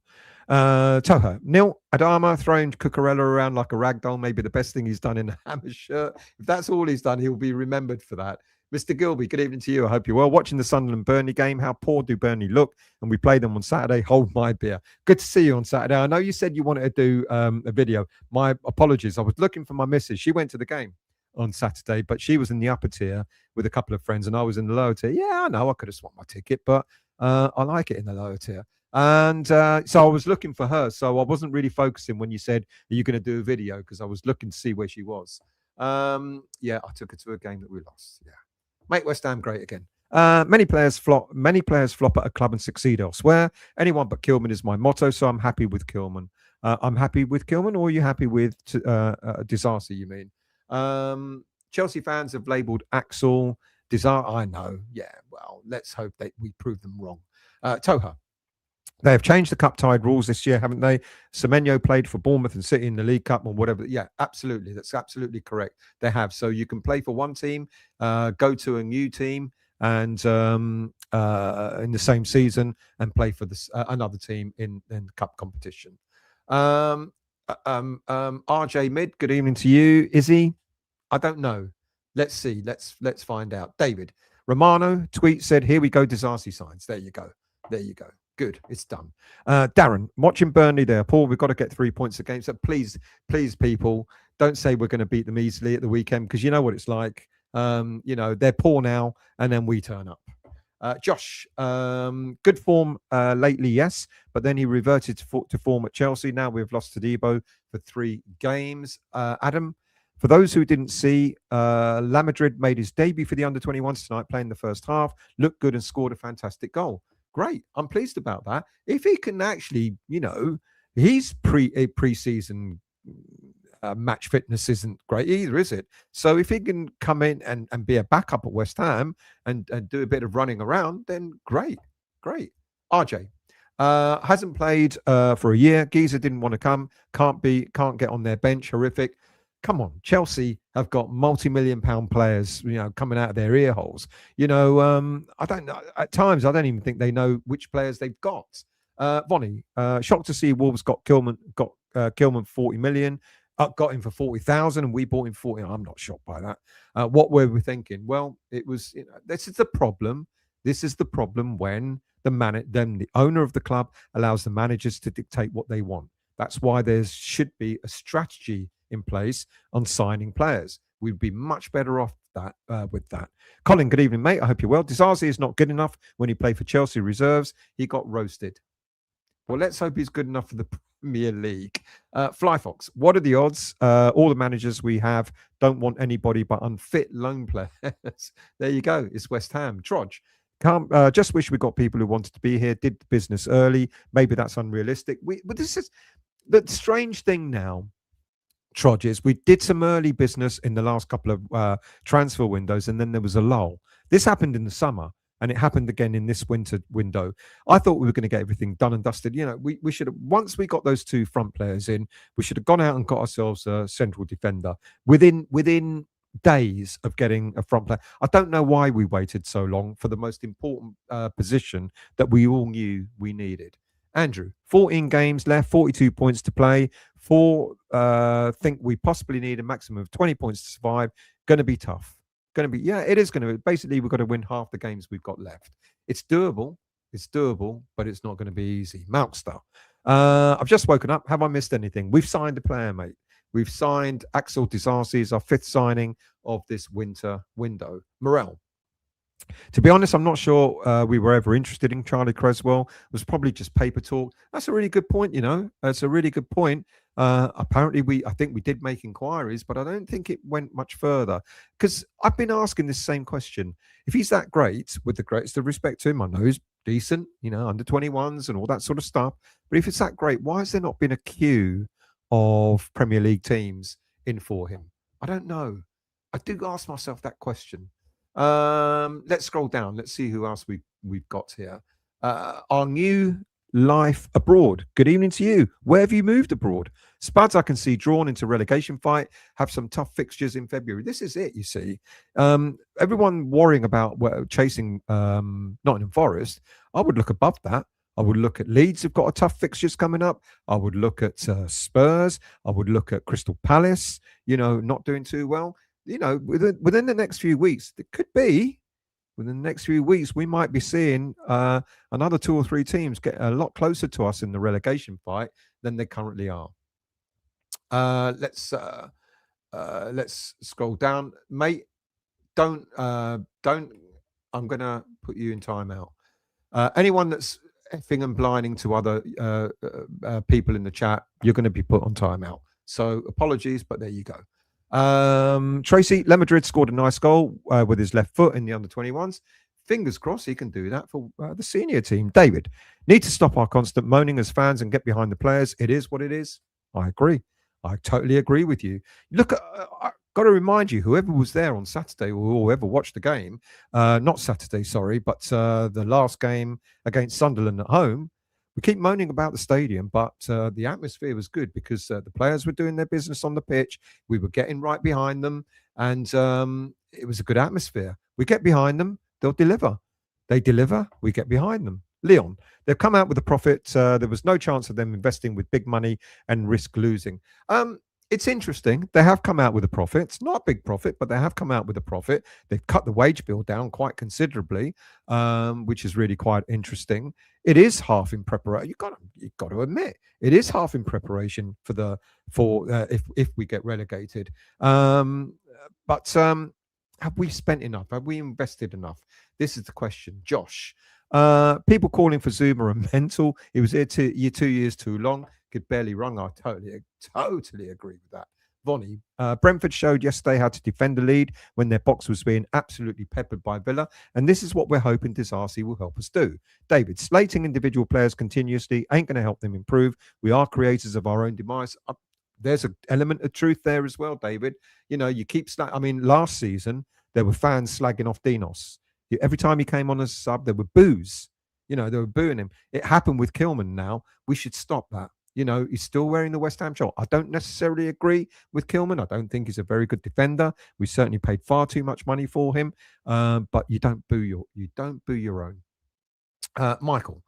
Toho, Neil Adama throwing Cucurella around like a ragdoll, maybe the best thing he's done in a Hammer shirt. If that's all he's done, he'll be remembered for that. Mr. Gilby, good evening to you. I hope you're well. Watching the Sunderland Burnley game, how poor do Burnley look? And we played them on Saturday. Hold my beer. Good to see you on Saturday. I know you said you wanted to do a video. My apologies. I was looking for my missus. She went to the game on Saturday, but she was in the upper tier with a couple of friends, and I was in the lower tier. Yeah, I know I could have swapped my ticket, but I like it in the lower tier. And so I was looking for her. So I wasn't really focusing when you said, are you going to do a video? Because I was looking to see where she was. Yeah, I took her to a game that we lost. Yeah. Make West Ham great again. Many players flop at a club and succeed elsewhere. Anyone but Kilman is my motto, so I'm happy with Kilman. I'm happy with Kilman, or are you happy with Disasi, you mean? Chelsea fans have labelled Axel Disasi. I know. Yeah, well, let's hope that we prove them wrong. Toha. They have changed the cup tied rules this year, haven't they? Semenyo played for Bournemouth and City in the League Cup or whatever. Yeah, absolutely. That's absolutely correct. They have. So you can play for one team, go to a new team, and in the same season, and play for another team in the cup competition. RJ Mid, good evening to you. Is he? I don't know. Let's see. Let's find out. David Romano tweet said, "Here we go. Disasi signs." There you go. There you go. Good, it's done. Darren, watching Burnley there, Paul, we've got to get 3 points against it. Please, people, don't say we're going to beat them easily at the weekend, because you know what it's like. They're poor now, and then we turn up. Josh, good form lately, yes, but then he reverted to form at Chelsea. Now we've lost to Debo for 3 games. Adam, for those who didn't see, La Madrid made his debut for the under-21s tonight, playing the first half, looked good and scored a fantastic goal. Great. I'm pleased about that. If he can actually, his pre-season match fitness isn't great either, is it? So if he can come in and be a backup at West Ham and do a bit of running around, then great. RJ hasn't played for a year. Giza didn't want to come. Can't get on their bench. Horrific. Come on, Chelsea have got multi-million-pound players, coming out of their ear holes. I don't know. At times, I don't even think they know which players they've got. Vonnie, shocked to see Wolves got Kilman 40 million, got him for 40,000, and we bought him 40. I'm not shocked by that. What were we thinking? Well, it was. This is the problem. This is the problem when the owner of the club allows the managers to dictate what they want. That's why there should be a strategy in place on signing players. We'd be much better off with that. Colin, good evening, mate. I hope you're well. Disasi is not good enough when he played for Chelsea reserves. He got roasted. Well, let's hope he's good enough for the Premier League. Flyfox, what are the odds? All the managers we have don't want anybody but unfit loan players. There you go. It's West Ham. Trodge. Just wish we got people who wanted to be here, did the business early. Maybe that's unrealistic. But this is the strange thing now, Trodges. We did some early business in the last couple of transfer windows, and then there was a lull. This happened in the summer, and it happened again in this winter window. I thought we were going to get everything done and dusted. We should have, once we got those 2 front players in, we should have gone out and got ourselves a central defender within days of getting a front player. I don't know why we waited so long for the most important position that we all knew we needed. Andrew, 14 games left, 42 points to play. Think we possibly need a maximum of 20 points to survive. Going to be tough. Going to be, yeah, it is going to be. Basically, we've got to win half the games we've got left. It's doable. It's doable, but it's not going to be easy. Malkstar. I've just woken up. Have I missed anything? We've signed a player, mate. We've signed Axel Disasi as our 5th signing of this winter window. Morel. To be honest, I'm not sure we were ever interested in Charlie Creswell. It was probably just paper talk. That's a really good point, you know. That's a really good point. Apparently, I think we did make inquiries, but I don't think it went much further. Because I've been asking this same question. If he's that great, with the greatest of respect to him, I know he's decent, you know, under 21s and all that sort of stuff. But if it's that great, why has there not been a queue of Premier League teams in for him? I don't know. I do ask myself that question. Let's scroll down. Let's see who else we've got here. Our new life abroad. Good evening to you. Where have you moved abroad? Spuds, I can see drawn into relegation fight, have some tough fixtures in February. This is it, you see. Everyone worrying about chasing Nottingham Forest. I would look above that. I would look at Leeds, who've got a tough fixtures coming up. I would look at Spurs. I would look at Crystal Palace, you know, not doing too well. You know, within the next few weeks, it could be within the next few weeks, we might be seeing another 2 or 3 teams get a lot closer to us in the relegation fight than they currently are. Let's scroll down, mate. Don't. I'm gonna put you in timeout. Anyone that's effing and blinding to other people in the chat, you're going to be put on timeout. So apologies, but there you go. Tracy, Le Madrid scored a nice goal with his left foot in the under-21s. Fingers crossed he can do that for the senior team. David, need to stop our constant moaning as fans and get behind the players. It is what it is. I agree. I totally agree with you. Look, I've got to remind you, whoever was there on Saturday or whoever watched the game, not Saturday, sorry, but the last game against Sunderland at home, we keep moaning about the stadium, but the atmosphere was good because the players were doing their business on the pitch. We were getting right behind them, and it was a good atmosphere. We get behind them, they'll deliver. They deliver, we get behind them. Leon, they've come out with a profit. There was no chance of them investing with big money and risk losing. It's interesting. They have come out with a profit. It's not a big profit, but they have come out with a profit. They've cut the wage bill down quite considerably, which is really quite interesting. It is half in preparation. You've got to admit, it is half in preparation for if we get relegated. But have we spent enough? Have we invested enough? This is the question, Josh. People calling for Zuma are mental. He was here 2 years too long. Could barely run. I totally agree with that. Vonnie, Brentford showed yesterday how to defend the lead when their box was being absolutely peppered by Villa, and this is what we're hoping Disasi will help us do. David, slating individual players continuously ain't going to help them improve. We are creators of our own demise. There's an element of truth there as well, David. You know, you keep last season there were fans slagging off Dinos. Every time he came on as a sub, there were boos. You know, they were booing him. It happened with Kilman now. We should stop that. You know, he's still wearing the West Ham shirt. I don't necessarily agree with Kilman. I don't think he's a very good defender. We certainly paid far too much money for him. But you don't boo your own. Michael,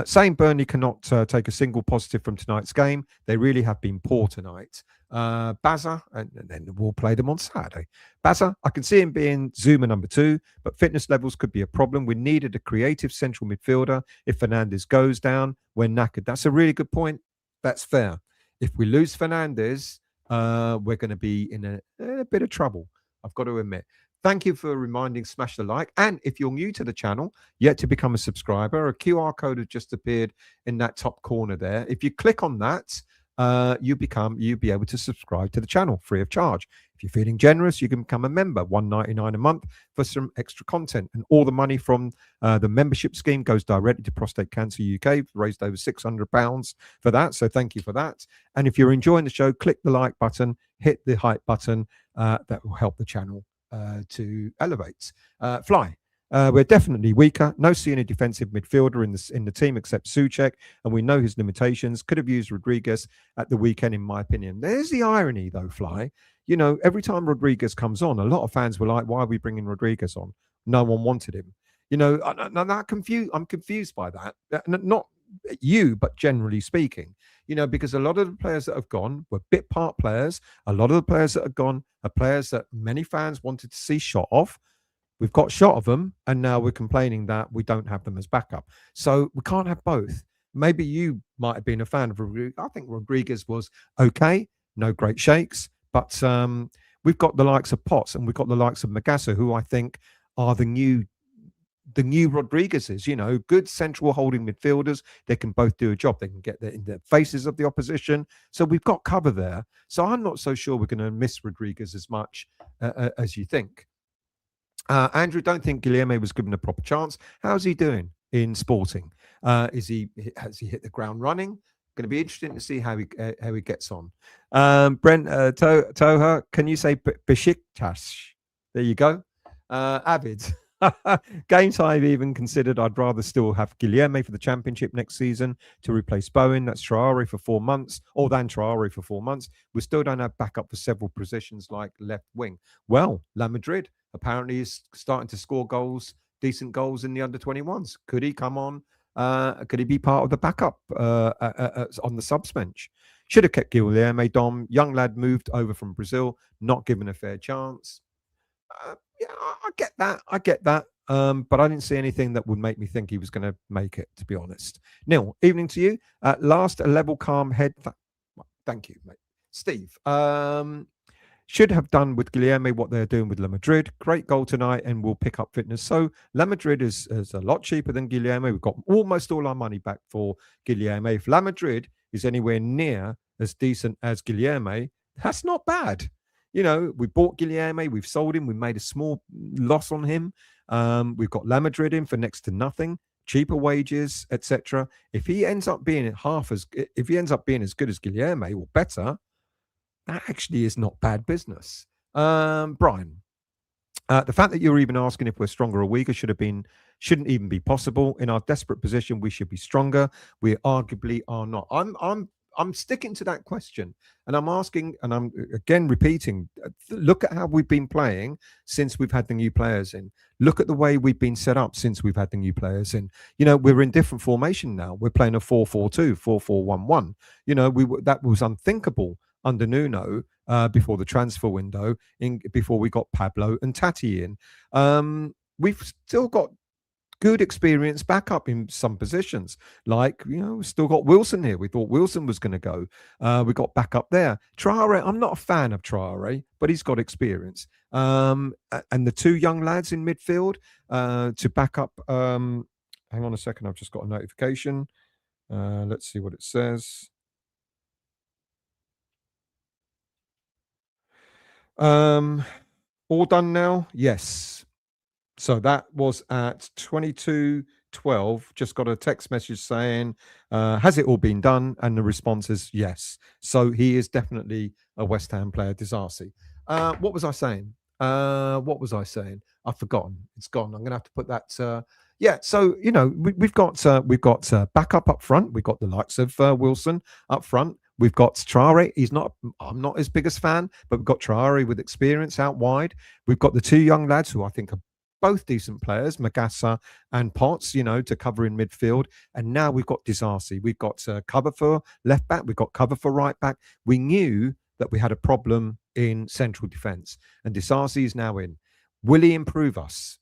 saying Burnley cannot take a single positive from tonight's game. They really have been poor tonight. Baza, and then we'll play them on Saturday. Baza, I can see him being Zuma number 2, but fitness levels could be a problem. We needed a creative central midfielder if Fernandes goes down. We're knackered. That's a really good point. That's fair. If we lose Fernandes, we're going to be in a bit of trouble. I've got to admit. Thank you for reminding, smash the like. And if you're new to the channel, yet to become a subscriber, a QR code has just appeared in that top corner there. If you click on that, you'll be able to subscribe to the channel free of charge. If you're feeling generous, you can become a member, $1.99 a month for some extra content. And all the money from the membership scheme goes directly to Prostate Cancer UK. We've raised over £600 for that. So thank you for that. And if you're enjoying the show, click the like button, hit the hype button. That will help the channel to elevate. Fly. We're definitely weaker. No senior defensive midfielder in the team except Souček, and we know his limitations. Could have used Rodriguez at the weekend, in my opinion. There's the irony, though, Fly. every time Rodriguez comes on, a lot of fans were like, "Why are we bringing Rodriguez on? No one wanted him." I'm confused by that. Not you, but generally speaking, because a lot of the players that have gone were bit part players. A lot of the players that have gone are players that many fans wanted to see shot of. We've got shot of them, and now we're complaining that we don't have them as backup. So we can't have both. Maybe you might have been a fan of Rodriguez. I think Rodriguez was okay, no great shakes, but we've got the likes of Potts and we've got the likes of Magassa, who I think are the new Rodriguez's, good central holding midfielders. They can both do a job. They can get in the faces of the opposition. So we've got cover there. So I'm not so sure we're going to miss Rodriguez as much as you think. Andrew, don't think Guilherme was given a proper chance. How's he doing in Sporting? Has he hit the ground running? Going to be interesting to see how he gets on. Brent Toha, can you say Besiktas? There you go. Avid. Games I've even considered, I'd rather still have Guilherme for the Championship next season to replace Bowen. That's Traore for 4 months, or than Traore for 4 months. We still don't have backup for several positions like left wing. Well, La Madrid apparently is starting to score goals, decent goals in the under-21s. Could he come on? Could he be part of the backup on the subs bench? Should have kept Guilherme. Dom, young lad moved over from Brazil, not given a fair chance. Yeah, I get that. But I didn't see anything that would make me think he was going to make it, to be honest. Neil, evening to you. Last, a level, calm head. Thank you, mate. Steve, should have done with Guilherme what they're doing with La Madrid. Great goal tonight, and we'll pick up fitness. So La Madrid is a lot cheaper than Guilherme. We've got almost all our money back for Guilherme. If La Madrid is anywhere near as decent as Guilherme, that's not bad. We bought Guilherme, we've sold him, we made a small loss on him. We've got La Madrid in for next to nothing, cheaper wages, etc. If he ends up being as good as Guilherme or better, that actually is not bad business. Brian, the fact that you're even asking if we're stronger or weaker shouldn't even be possible. In our desperate position, we should be stronger. We arguably are not. I'm sticking to that question, and I'm asking, and I'm again repeating, look at how we've been playing since we've had the new players in. Look at the way we've been set up since we've had the new players in. We're in different formation now. We're playing a 4-4-2, 4-4-1-1. That was unthinkable under Nuno before the transfer window, before we got Pablo and Tati in. We've still got good experience backup in some positions. Like, we've still got Wilson here. We thought Wilson was going to go. We got backup there. Traore, I'm not a fan of Traore, but he's got experience. And the two young lads in midfield to back up. Hang on a second. I've just got a notification. Let's see what it says. All done now? Yes. So that was at 22:12. Just got a text message saying, has it all been done? And the response is yes. So he is definitely a West Ham player, Disasi. What was I saying? I've forgotten. It's gone. I'm going to have to put that. So, we've got backup up front. We've got the likes of Wilson up front. We've got Traore. I'm not his biggest fan, but we've got Traore with experience out wide. We've got the two young lads who I think are both decent players, Magassa and Potts, to cover in midfield. And now we've got Disasi. We've got cover for left back. We've got cover for right back. We knew that we had a problem in central defence, and Disasi is now in. Will he improve us?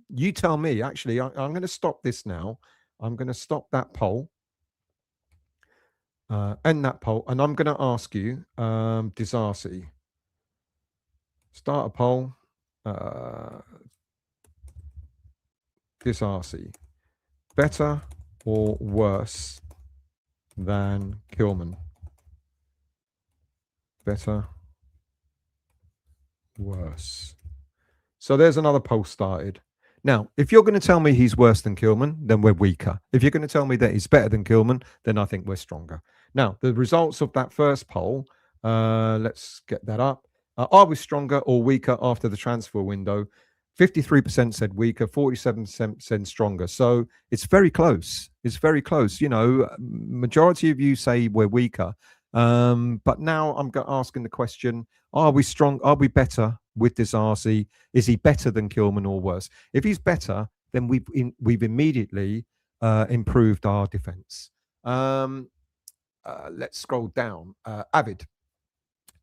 You tell me. Actually, I'm going to stop this now. I'm going to stop that poll. End that poll. And I'm going to ask you, Disasi, start a poll. Disasi, better or worse than Kilman? Better, worse. So there's another poll started. Now, if you're going to tell me he's worse than Kilman, then we're weaker. If you're going to tell me that he's better than Kilman, then I think we're stronger. Now, the results of that first poll, let's get that up. Are we stronger or weaker after the transfer window? 53% said weaker, 47% said stronger. So it's very close. It's very close. Majority of you say we're weaker. But now I'm asking the question: are we strong? Are we better with Disasi? Is he better than Kilman or worse? If he's better, then we've immediately improved our defense. Let's scroll down. Avid.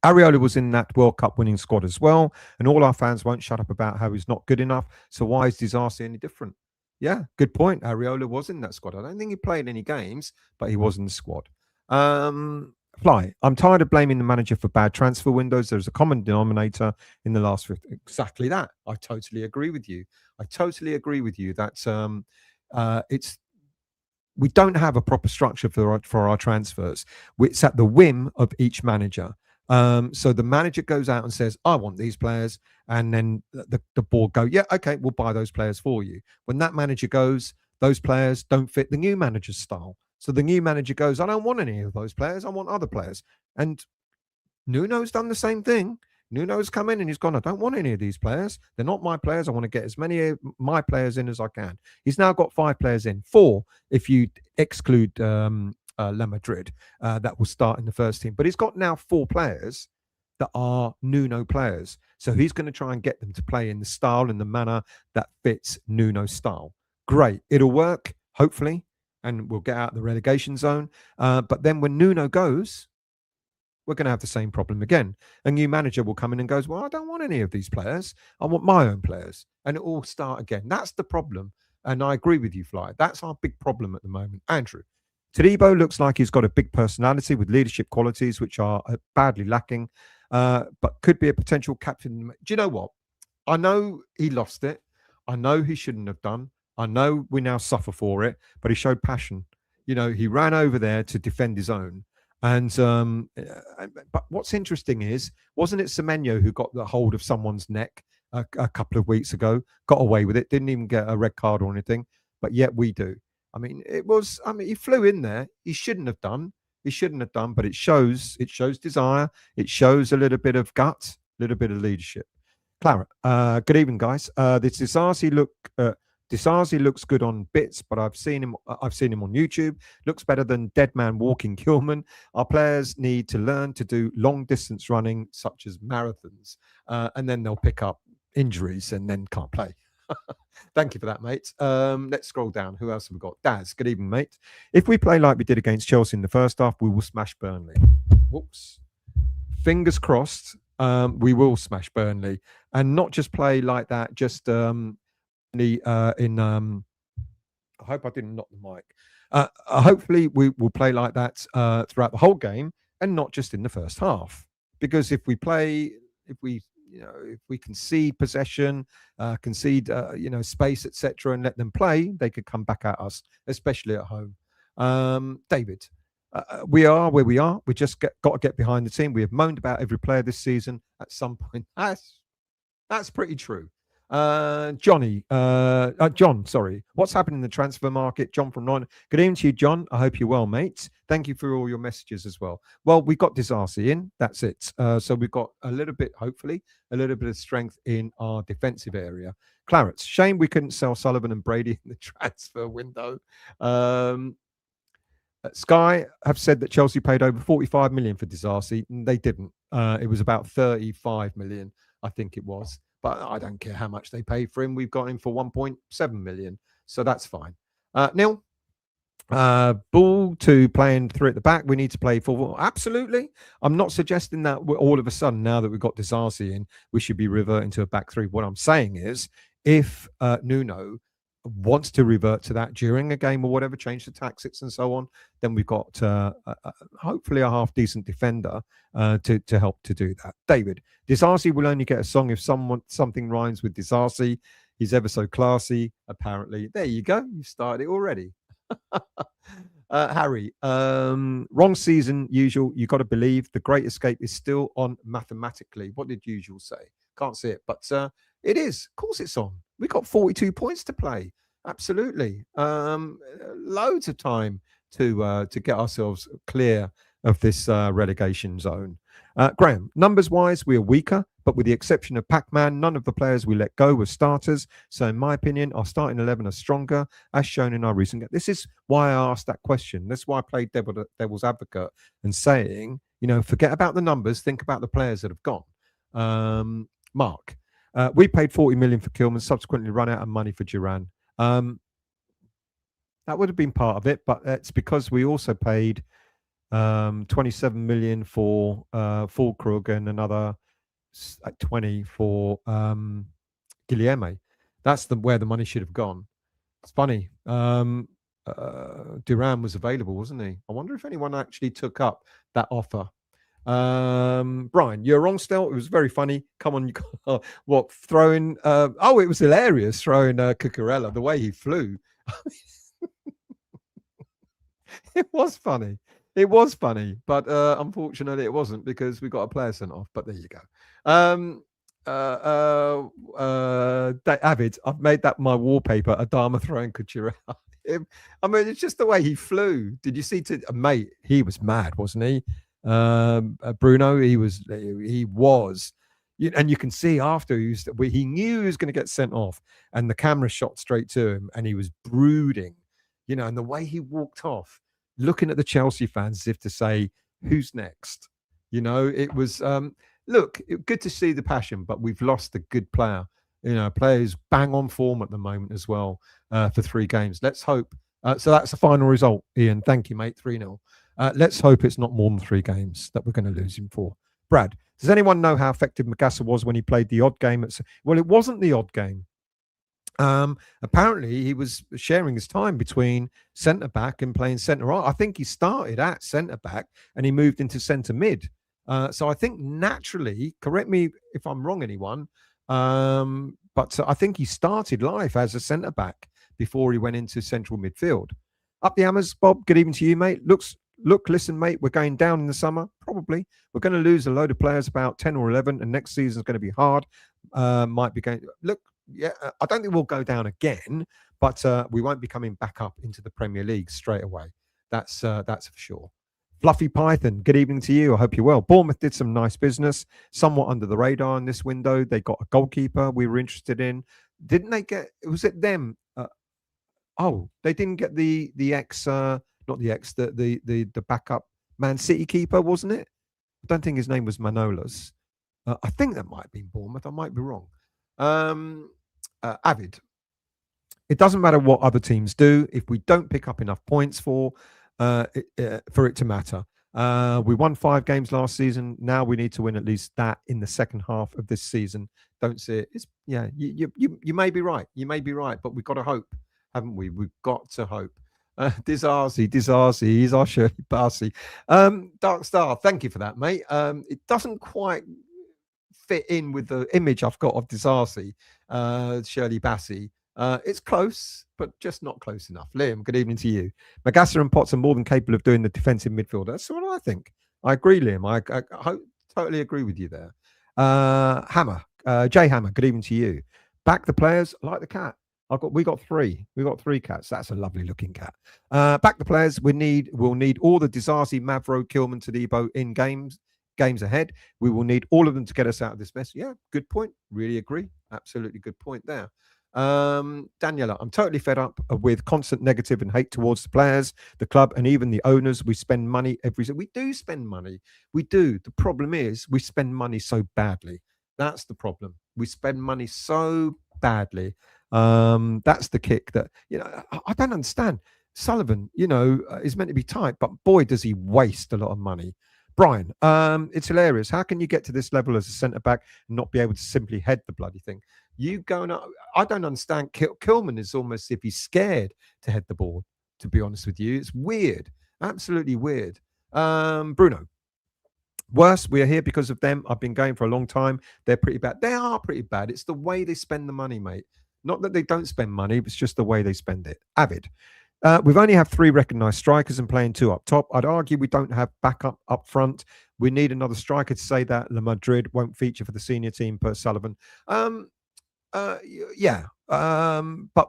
Areola was in that World Cup winning squad as well, and all our fans won't shut up about how he's not good enough. So why is Disasi any different? Yeah, good point. Areola was in that squad. I don't think he played any games, but he was in the squad. Fly. I'm tired of blaming the manager for bad transfer windows. There's a common denominator in the last 50. Exactly that. I totally agree with you. I totally agree with you that it's we don't have a proper structure for our transfers. It's at the whim of each manager. So the manager goes out and says, I want these players. And then the board go, yeah, okay, we'll buy those players for you. When that manager goes, those players don't fit the new manager's style. So the new manager goes, I don't want any of those players. I want other players. And Nuno's done the same thing. Nuno's come in and he's gone, I don't want any of these players. They're not my players. I want to get as many of my players in as I can. He's now got 5 players in, 4 if you exclude La Madrid that will start in the first team. But he's got now 4 players that are Nuno players. So he's going to try and get them to play in the style and the manner that fits Nuno's style. Great. It'll work, hopefully, and we'll get out of the relegation zone. But then when Nuno goes, we're going to have the same problem again. A new manager will come in and goes, well, I don't want any of these players. I want my own players. And it will start again. That's the problem. And I agree with you, Fly. That's our big problem at the moment. Andrew, Todibo looks like he's got a big personality with leadership qualities, which are badly lacking, but could be a potential captain. Do you know what? I know he lost it. I know he shouldn't have done. I know we now suffer for it, but he showed passion. You know, he ran over there to defend his own. And but what's interesting is, wasn't it Semenyo who got the hold of someone's neck a couple of weeks ago, got away with it, didn't even get a red card or anything, but yet we do. I mean, he flew in there. He shouldn't have done. He shouldn't have done, but it shows desire. It shows a little bit of guts, a little bit of leadership. Clara, good evening, guys. This Disasi looks good on bits, but I've seen him on YouTube. Looks better than dead man walking Kilman. Our players need to learn to do long distance running, such as marathons, and then they'll pick up injuries and then can't play. Thank you for that, mate. Let's scroll down. Who else have we got? Daz, good evening, mate. If we play like we did against Chelsea in the first half, we will smash Burnley. Whoops. Fingers crossed. We will smash Burnley, and not just play like that. Just I hope I didn't knock the mic. Hopefully we will play like that throughout the whole game, and not just in the first half. Because if we concede possession, concede space, etc., and let them play, they could come back at us, especially at home. David, we are where we are. We just got to get behind the team. We have moaned about every player this season at some point. That's pretty true. John, sorry. What's happening in the transfer market? John from Nine. Good evening to you, John. I hope you're well, mate. Thank you for all your messages as well. Well, we got Disasi in. That's it. So we've got hopefully, a little bit of strength in our defensive area. Clarence, shame we couldn't sell Sullivan and Brady in the transfer window. Sky have said that Chelsea paid over 45 million for Disasi. They didn't. It was about 35 million, I think it was. But I don't care how much they paid for him. We've got him for 1.7 million. So that's fine. Neil, ball to playing 3 at the back. We need to play 4. Absolutely. I'm not suggesting that all of a sudden, now that we've got Disasi in, we should be reverting to a back 3. What I'm saying is, if Nuno wants to revert to that during a game or whatever, change the tactics and so on, then we've got hopefully a half decent defender to help to do that. David, Disasi will only get a song if something rhymes with Disasi. He's ever so classy, apparently. There you go. You started it already. Harry, wrong season, usual. You got to believe the Great Escape is still on mathematically. What did usual say? Can't see it, but it is. Of course it's on. We got 42 points to play. Absolutely. Loads of time to get ourselves clear of this relegation zone. Graham, numbers wise, we are weaker, but with the exception of Pac-Man, none of the players we let go were starters. So, in my opinion, our starting 11 are stronger, as shown in our recent. This is why I asked that question. That's why I played devil's advocate and saying, forget about the numbers, think about the players that have gone. Mark, we paid 40 million for Kilman, subsequently run out of money for Duran. That would have been part of it, but it's because we also paid 27 million for Fulkrug and another 20 for Guilherme. That's where the money should have gone. It's funny. Duran was available, wasn't he? I wonder if anyone actually took up that offer. Brian, you're wrong still. It was very funny. Come on, what throwing? It was hilarious throwing Cucurella the way he flew. It was funny. It was funny, but unfortunately, it wasn't because we got a player sent off. But there you go. Avid, I've made that my wallpaper. Adama throwing Cucurella. I mean, it's just the way he flew. Did you see? Mate, he was mad, wasn't he? Bruno, he was, and you can see after he knew he was going to get sent off, and the camera shot straight to him, and he was brooding, and the way he walked off, looking at the Chelsea fans as if to say, "Who's next?" It was look, good to see the passion, but we've lost a good player. Players bang on form at the moment as well for 3 games. Let's hope. So that's the final result, Ian. Thank you, mate. 3-0. Let's hope it's not more than 3 games that we're going to lose him for. Brad, does anyone know how effective Magassa was when he played the odd game? Well, it wasn't the odd game. Apparently, he was sharing his time between centre back and playing centre right. I think he started at centre back and he moved into centre mid. So I think naturally, correct me if I'm wrong, anyone, but I think he started life as a centre back before he went into central midfield. Up the hammers, Bob. Good evening to you, mate. Listen, mate, we're going down in the summer. Probably. We're going to lose a load of players, about 10 or 11, and next season's going to be hard. Might be going. Look, yeah, I don't think we'll go down again, but we won't be coming back up into the Premier League straight away. That's for sure. Fluffy Python, good evening to you. I hope you're well. Bournemouth did some nice business, somewhat under the radar in this window. They got a goalkeeper we were interested in. Didn't they get? Was it them? They didn't get the backup Man City keeper, wasn't it? I don't think his name was Manolas. I think that might have been Bournemouth. I might be wrong. Avid. It doesn't matter what other teams do if we don't pick up enough points for it to matter. We won 5 games last season. Now we need to win at least that in the second half of this season. Don't see it. You may be right. You may be right, but we've got to hope, haven't we? We've got to hope. Disasi, he's our Shirley Bassey. Dark Star, thank you for that, mate. It doesn't quite fit in with the image I've got of Disasi, Shirley Bassey. It's close, but just not close enough. Liam, good evening to you. Magassa and Potts are more than capable of doing the defensive midfielder. That's what I think. I agree, Liam. I totally agree with you there. Hammer, Jay Hammer, good evening to you. Back the players like the cat. We got 3. We got 3 cats. That's a lovely looking cat. Back the players. We'll need all the Disasi, Mavro, Kilman, Tadibo in games ahead. We will need all of them to get us out of this mess. Yeah, good point. Really agree. Absolutely good point there. Daniela, I'm totally fed up with constant negative and hate towards the players, the club, and even the owners. We spend money we do spend money. We do. The problem is we spend money so badly. That's the problem. We spend money so badly. That's the kick that, I don't understand. Sullivan, is meant to be tight, but boy, does he waste a lot of money. Brian, it's hilarious. How can you get to this level as a centre back and not be able to simply head the bloody thing? I don't understand. Kilman is almost as if he's scared to head the ball, to be honest with you. It's weird. Absolutely weird. Bruno. Worse, we are here because of them. I've been going for a long time. They're pretty bad. They are pretty bad. It's the way they spend the money, mate. Not that they don't spend money, it's just the way they spend it. Avid. We've only have 3 recognised strikers and playing 2 up top. I'd argue we don't have backup up front. We need another striker to say that La Madrid won't feature for the senior team per Sullivan. But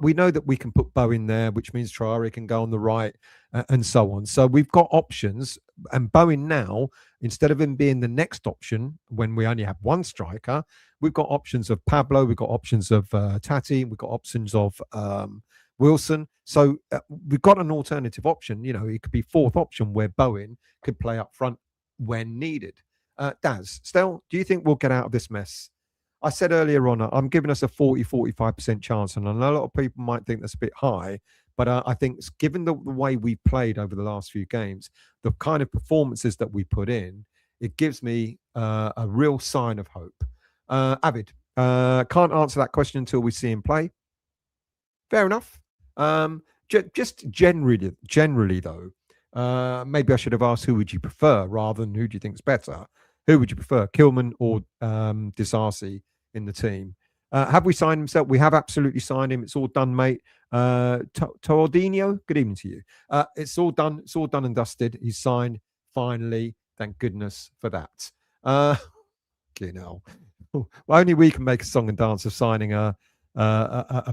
we know that we can put Bo in there, which means Traore can go on the right and so on. So we've got options. and Bowen now, instead of him being the next option when we only have one striker, we've got options of Pablo, we've got options of Tati, we've got options of Wilson. So we've got an alternative option. You know, it could be fourth option where Bowen could play up front when needed. Daz, Stel, do you think we'll get out of this mess? I said earlier on, I'm giving us a 45% chance, and I know a lot of people might think that's a bit high, but I think given the way we played over the last few games, the kind of performances that we put in, it gives me a real sign of hope. Avid, can't answer that question until we see him play. Fair enough. Just generally though, maybe I should have asked who would you prefer rather than who do you think's better. Who would you prefer, Kilman or Disasi in the team? Have we signed himself? We have absolutely signed him. It's all done, mate. Tordino, good evening to you. It's all done. It's all done and dusted. He's signed finally. Thank goodness for that. You know, well, only we can make a song and dance of signing a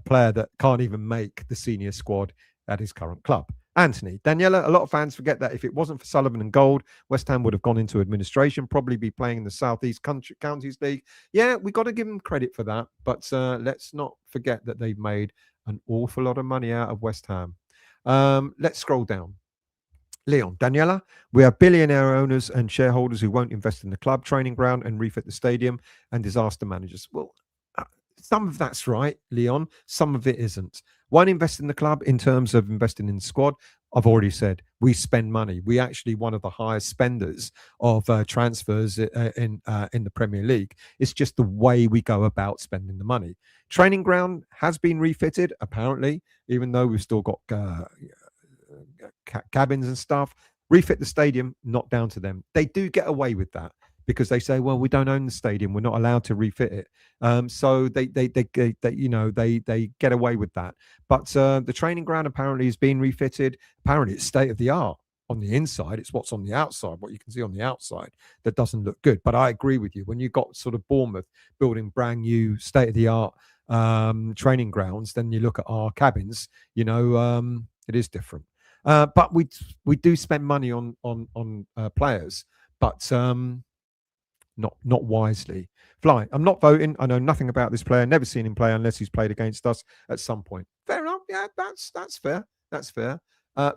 player that can't even make the senior squad at his current club. Anthony, Daniela, a lot of fans forget that if it wasn't for Sullivan and Gold, West Ham would have gone into administration, probably be playing in the Southeast Counties League. Yeah, we got to give them credit for that, but let's not forget that they've made an awful lot of money out of West Ham. Let's scroll down. Leon, Daniela, we have billionaire owners and shareholders who won't invest in the club, training ground and refit the stadium, and disaster managers. Well, some of that's right, Leon. Some of it isn't. One, invest in the club in terms of investing in the squad. I've already said we spend money. We actually one of the highest spenders of transfers in the Premier League. It's just the way we go about spending the money. Training ground has been refitted, apparently, even though we've still got cabins and stuff. Refit the stadium, not down to them. They do get away with that because they say, well, we don't own the stadium, we're not allowed to refit it. So they get away with that. But the training ground apparently is being refitted. Apparently it's state of the art on the inside. It's what's on the outside, what you can see on the outside that doesn't look good. But I agree with you. When you've got sort of Bournemouth building brand new state of the art training grounds, then you look at our cabins, it is different. But we do spend money on players, but not wisely. Fly, I'm not voting. I know nothing about this player. Never seen him play unless he's played against us at some point. Fair enough. Yeah, that's fair. That's fair.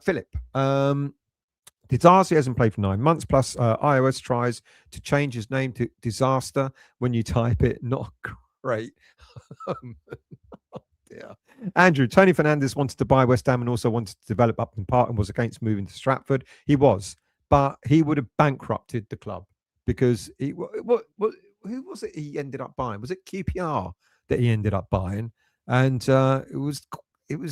Philip, Disasi hasn't played for 9 months. Plus, iOS tries to change his name to Disaster when you type it. Not great. Yeah. Andrew, Tony Fernandez wanted to buy West Ham and also wanted to develop Upton Park and was against moving to Stratford. He was, but he would have bankrupted the club because who was it he ended up buying? Was it QPR that he ended up buying? And it was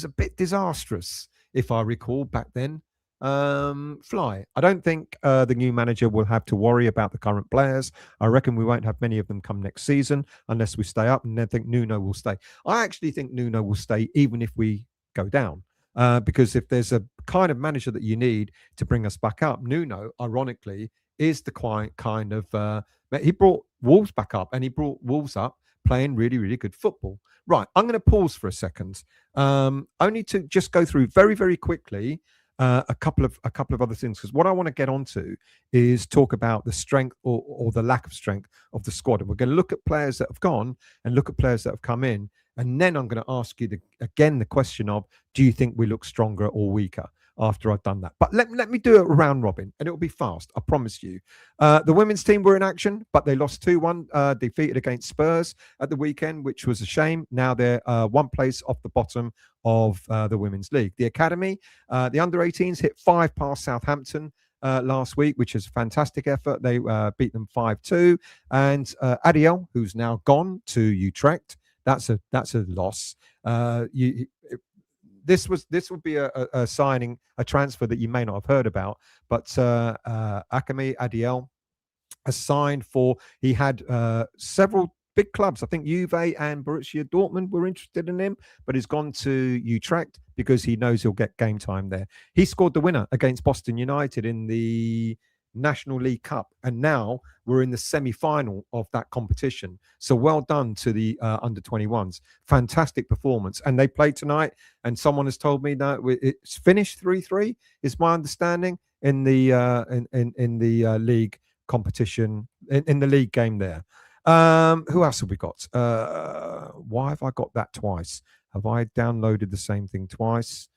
a bit disastrous, if I recall back then. Fly, I don't think the new manager will have to worry about the current players. I reckon we won't have many of them come next season unless we stay up, and then think Nuno will stay. I actually think Nuno will stay even if we go down, because if there's a kind of manager that you need to bring us back up, Nuno, ironically, is the quiet kind of he brought Wolves back up, and he brought Wolves up playing really, really good football. Right, I'm going to pause for a second, only to just go through very, very quickly a couple of other things, because what I want to get onto is talk about the strength or the lack of strength of the squad, and we're going to look at players that have gone and look at players that have come in, and then I'm going to ask you the question of, do you think we look stronger or weaker after I've done that? But let me do a round robin, and it'll be fast, I promise you. The women's team were in action, but they lost 2-1, defeated against Spurs at the weekend, which was a shame. Now they're one place off the bottom of the Women's League. The Academy, the under-18s hit 5 past Southampton last week, which is a fantastic effort. They beat them 5-2. And Adiel, who's now gone to Utrecht, that's a loss. This would be a signing, a transfer that you may not have heard about, but Akame Adiel has signed for. He had several big clubs. I think Juve and Borussia Dortmund were interested in him, but he's gone to Utrecht because he knows he'll get game time there. He scored the winner against Boston United in the National League Cup, and now we're in the semi-final of that competition. So well done to the under-21s. Fantastic performance. And they played tonight, and someone has told me that it's finished 3-3 is my understanding. in the league competition in the league game there. Who else have we got? Why have I got that twice? Have I downloaded the same thing twice?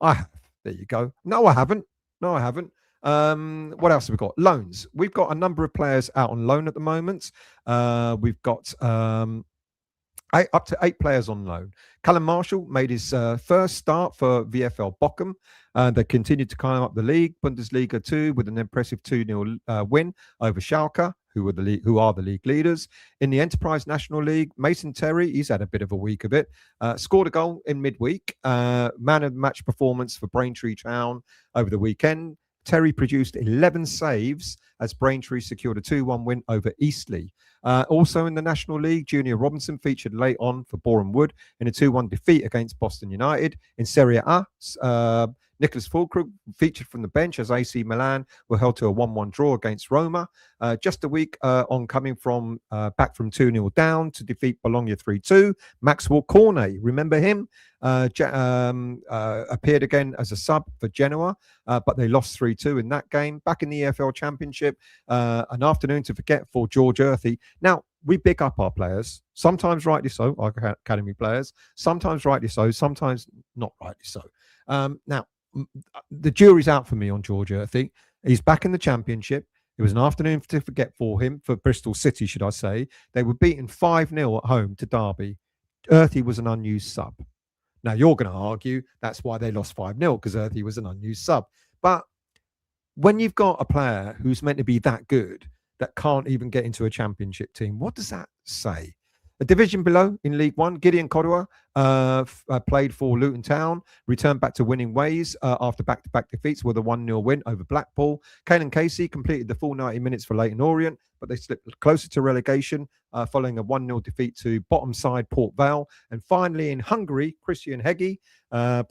I have. There you go. No, I haven't. No, I haven't. What else have we got? Loans. We've got a number of players out on loan at the moment. We've got up to 8 players on loan. Callum Marshall made his first start for VfL Bochum. They continued to climb up the league, Bundesliga 2, with an impressive 2-0 win over Schalke, who are the league leaders. In the Enterprise National League, Mason Terry, he's had a bit of a week of it, scored a goal in midweek. Man of the match performance for Braintree Town over the weekend. Terry produced 11 saves as Braintree secured a 2-1 win over Eastleigh. Also in the National League, Junior Robinson featured late on for Boreham Wood in a 2-1 defeat against Boston United. In Serie A, Nicholas Fulkrug featured from the bench as AC Milan were held to a 1-1 draw against Roma. Just a week on coming from back from 2-0 down to defeat Bologna 3-2. Maxwell Cornet, remember him? Appeared again as a sub for Genoa, but they lost 3-2 in that game. Back in the EFL Championship, an afternoon to forget for George Earthy. Now, we pick up our players, sometimes rightly so, our academy players, sometimes rightly so, sometimes not rightly so. Now, the jury's out for me on George Earthy. He's back in the Championship. It was an afternoon to forget for him, for Bristol City, should I say. They were beaten 5-0 at home to Derby. Earthy was an unused sub. Now, you're going to argue that's why they lost 5-0, because Earthy was an unused sub. But when you've got a player who's meant to be that good that can't even get into a Championship team, what does that say? A division below in League One, Gideon Kodua played for Luton Town, returned back to winning ways after back-to-back defeats with a 1-0 win over Blackpool. Caelan Casey completed the full 90 minutes for Leyton Orient, but they slipped closer to relegation following a 1-0 defeat to bottom side Port Vale. And finally, in Hungary, Christian Hegyi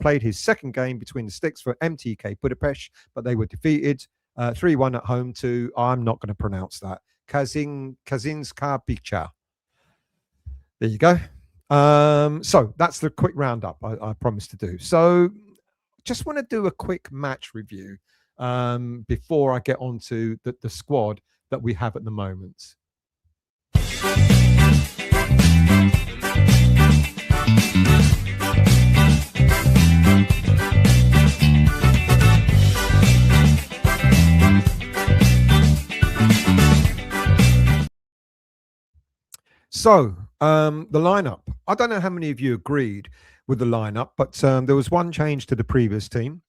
played his second game between the sticks for MTK Budapest, but they were defeated 3-1 at home to, I'm not going to pronounce that, Kazinska Bicha. There you go. So that's the quick roundup I promised to do. So just want to do a quick match review before I get on to the squad that we have at the moment. So the lineup, I don't know how many of you agreed with the lineup, but there was one change to the previous team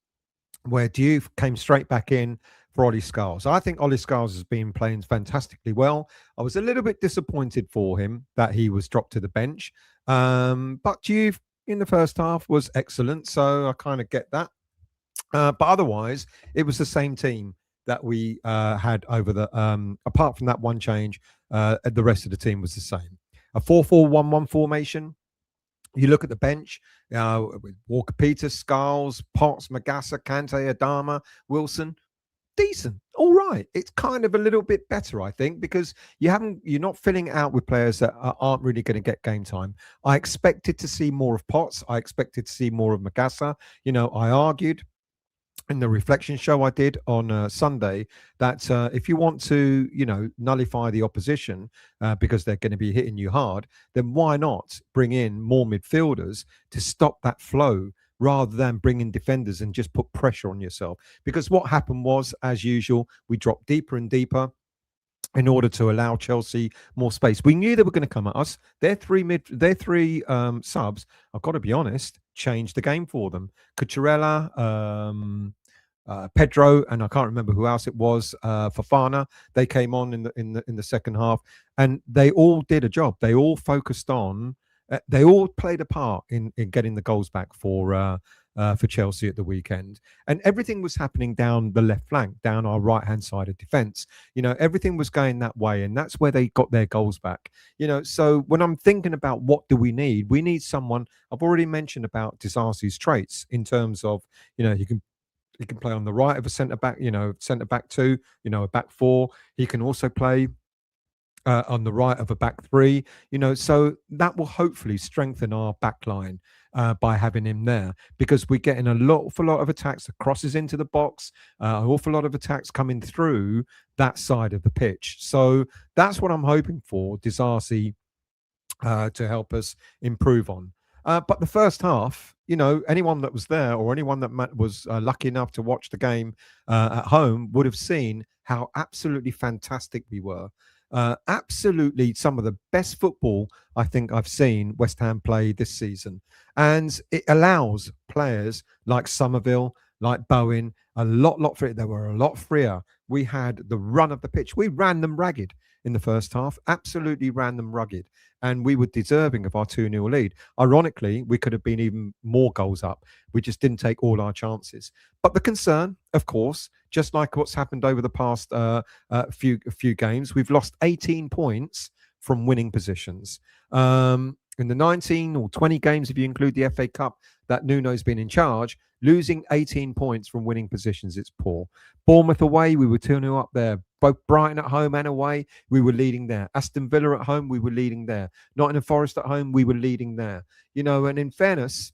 where Diouf came straight back in for Ollie Scarles. I think Ollie Scarles has been playing fantastically well. I was a little bit disappointed for him that he was dropped to the bench, but Diouf in the first half was excellent, so I kind of get that. But otherwise, it was the same team that we had over the apart from that one change, the rest of the team was the same. A 4-4-1-1 formation. You look at the bench with Walker Peters, Scarles, Potts, Magassa, Kante, Adama, Wilson. Decent, all right. It's kind of a little bit better, I think, because you're not filling it out with players that aren't really going to get game time. I expected to see more of Potts. I expected to see more of Magassa. You know, I argued in the reflection show I did on Sunday that if you want to, you know, nullify the opposition because they're going to be hitting you hard, then why not bring in more midfielders to stop that flow rather than bring in defenders and just put pressure on yourself? Because what happened was, as usual, we dropped deeper and deeper in order to allow Chelsea more space. We knew they were going to come at us. Their three subs, I've got to be honest, changed the game for them. Cucurella, Pedro, and I can't remember who else it was. Fofana, they came on in the second half, and they all did a job. They all focused on. They all played a part in getting the goals back for Chelsea at the weekend. And everything was happening down the left flank, down our right-hand side of defence. You know, everything was going that way, and that's where they got their goals back. You know, so when I'm thinking about what do we need someone. I've already mentioned about Disasi's traits in terms of, you know, he can play on the right of a centre-back, you know, centre-back 2, you know, a back 4. He can also play on the right of a back 3, you know, so that will hopefully strengthen our back line. by having him there, because we're getting an awful lot of attacks that crosses into the box, an awful lot of attacks coming through that side of the pitch. So that's what I'm hoping for Disasi to help us improve on. But the first half, anyone that was there or anyone that was lucky enough to watch the game at home would have seen how absolutely fantastic we were. Absolutely some of the best football I think I've seen West Ham play this season. And it allows players like Somerville, like Bowen, they were a lot freer. We had the run of the pitch. We ran them ragged in the first half, absolutely ran them rugged, and we were deserving of our 2-0 lead. Ironically, we could have been even more goals up. We just didn't take all our chances. But the concern, of course, just like what's happened over the past few games, we've lost 18 points from winning positions. In the 19 or 20 games, if you include the FA Cup, that Nuno's been in charge, losing 18 points from winning positions, it's poor. Bournemouth away, we were 2-0 up there. Both Brighton at home and away, we were leading there. Aston Villa at home, we were leading there. Nottingham Forest at home, we were leading there. And in fairness,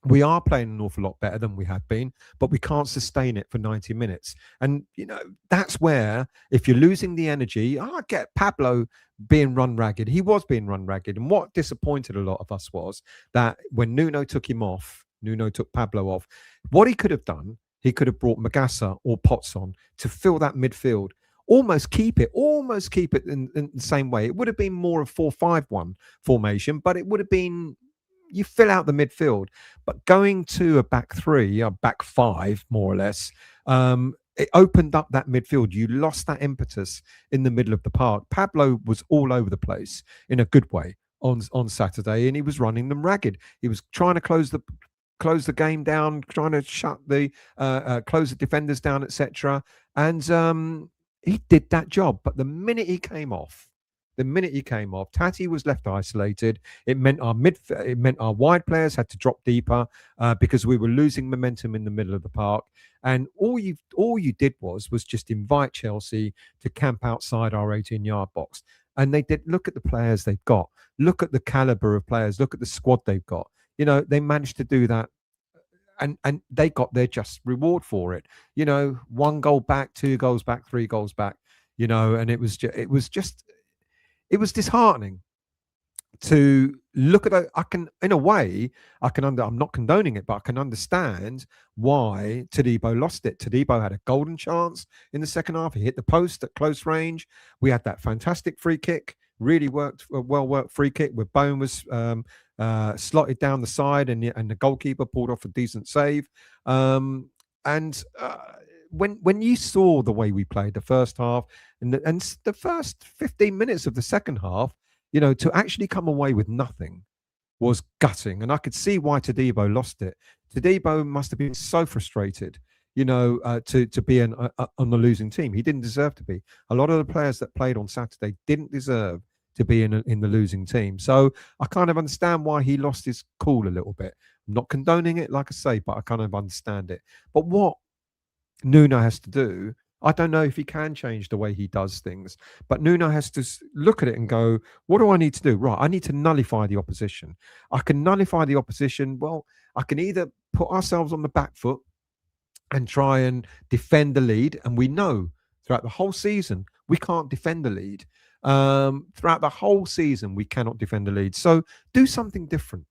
we are playing an awful lot better than we have been, but we can't sustain it for 90 minutes. And, that's where, if you're losing the energy, I get Pablo being run ragged. He was being run ragged. And what disappointed a lot of us was that when Nuno took Pablo off, what he could have done, he could have brought Magassa or Potts on to fill that midfield. Almost keep it in the same way. It would have been more of 4-5-1 formation, but it would have been, you fill out the midfield. But going to a back three, a back five, more or less, it opened up that midfield. You lost that impetus in the middle of the park. Pablo was all over the place in a good way on Saturday, and he was running them ragged. He was trying to close the game down, trying to close the defenders down, etc. And he did that job. But the minute he came off, Tati was left isolated. It meant our wide players had to drop deeper because we were losing momentum in the middle of the park. And all you did was just invite Chelsea to camp outside our 18-yard box. And they did. Look at the players they've got. Look at the caliber of players. Look at the squad they've got. They managed to do that. And they got their just reward for it. 1 goal back, 2 goals back, 3 goals back. And it was disheartening to look at that. I'm not condoning it, but I can understand why Todibo lost it. Todibo had a golden chance in the second half. He hit the post at close range. We had that fantastic free kick, really well worked free kick where Bowen was slotted down the side and the goalkeeper pulled off a decent save. When you saw the way we played the first half and the first 15 minutes of the second half, to actually come away with nothing was gutting. And I could see why Todibo lost it. Todibo must have been so frustrated, to be on the losing team. He didn't deserve to be. A lot of the players that played on Saturday didn't deserve to be in the losing team. So I kind of understand why he lost his cool a little bit. I'm not condoning it, like I say, but I kind of understand it. But what Nuno has to do, I don't know if he can change the way he does things, but Nuno has to look at it and go, what do I need to do? Right, I need to nullify the opposition. I can nullify the opposition. Well, I can either put ourselves on the back foot and try and defend the lead. And we know throughout the whole season, we can't defend the lead. Throughout the whole season, we cannot defend the lead. So do something different.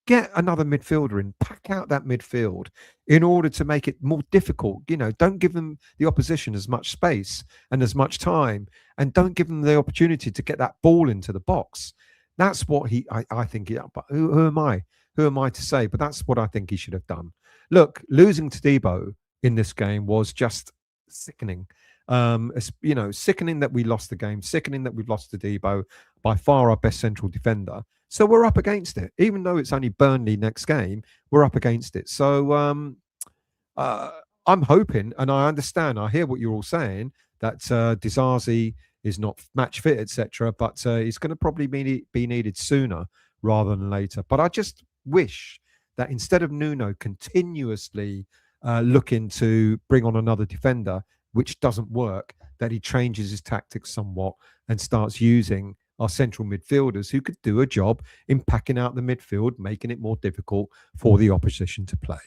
Get another midfielder in, pack out that midfield in order to make it more difficult. Don't give them the opposition as much space and as much time, and don't give them the opportunity to get that ball into the box. That's what I think. But who am I? Who am I to say? But that's what I think he should have done. Look, losing to Debo in this game was just sickening. Sickening that we lost the game, sickening that we've lost to Debo, by far our best central defender. So we're up against it. Even though it's only Burnley next game, we're up against it. So I'm hoping, and I understand, I hear what you're all saying, that Disasi is not match fit, etc. But he's going to probably be needed sooner rather than later. But I just wish that instead of Nuno continuously looking to bring on another defender, which doesn't work, that he changes his tactics somewhat and starts using our central midfielders who could do a job in packing out the midfield, making it more difficult for the opposition to play.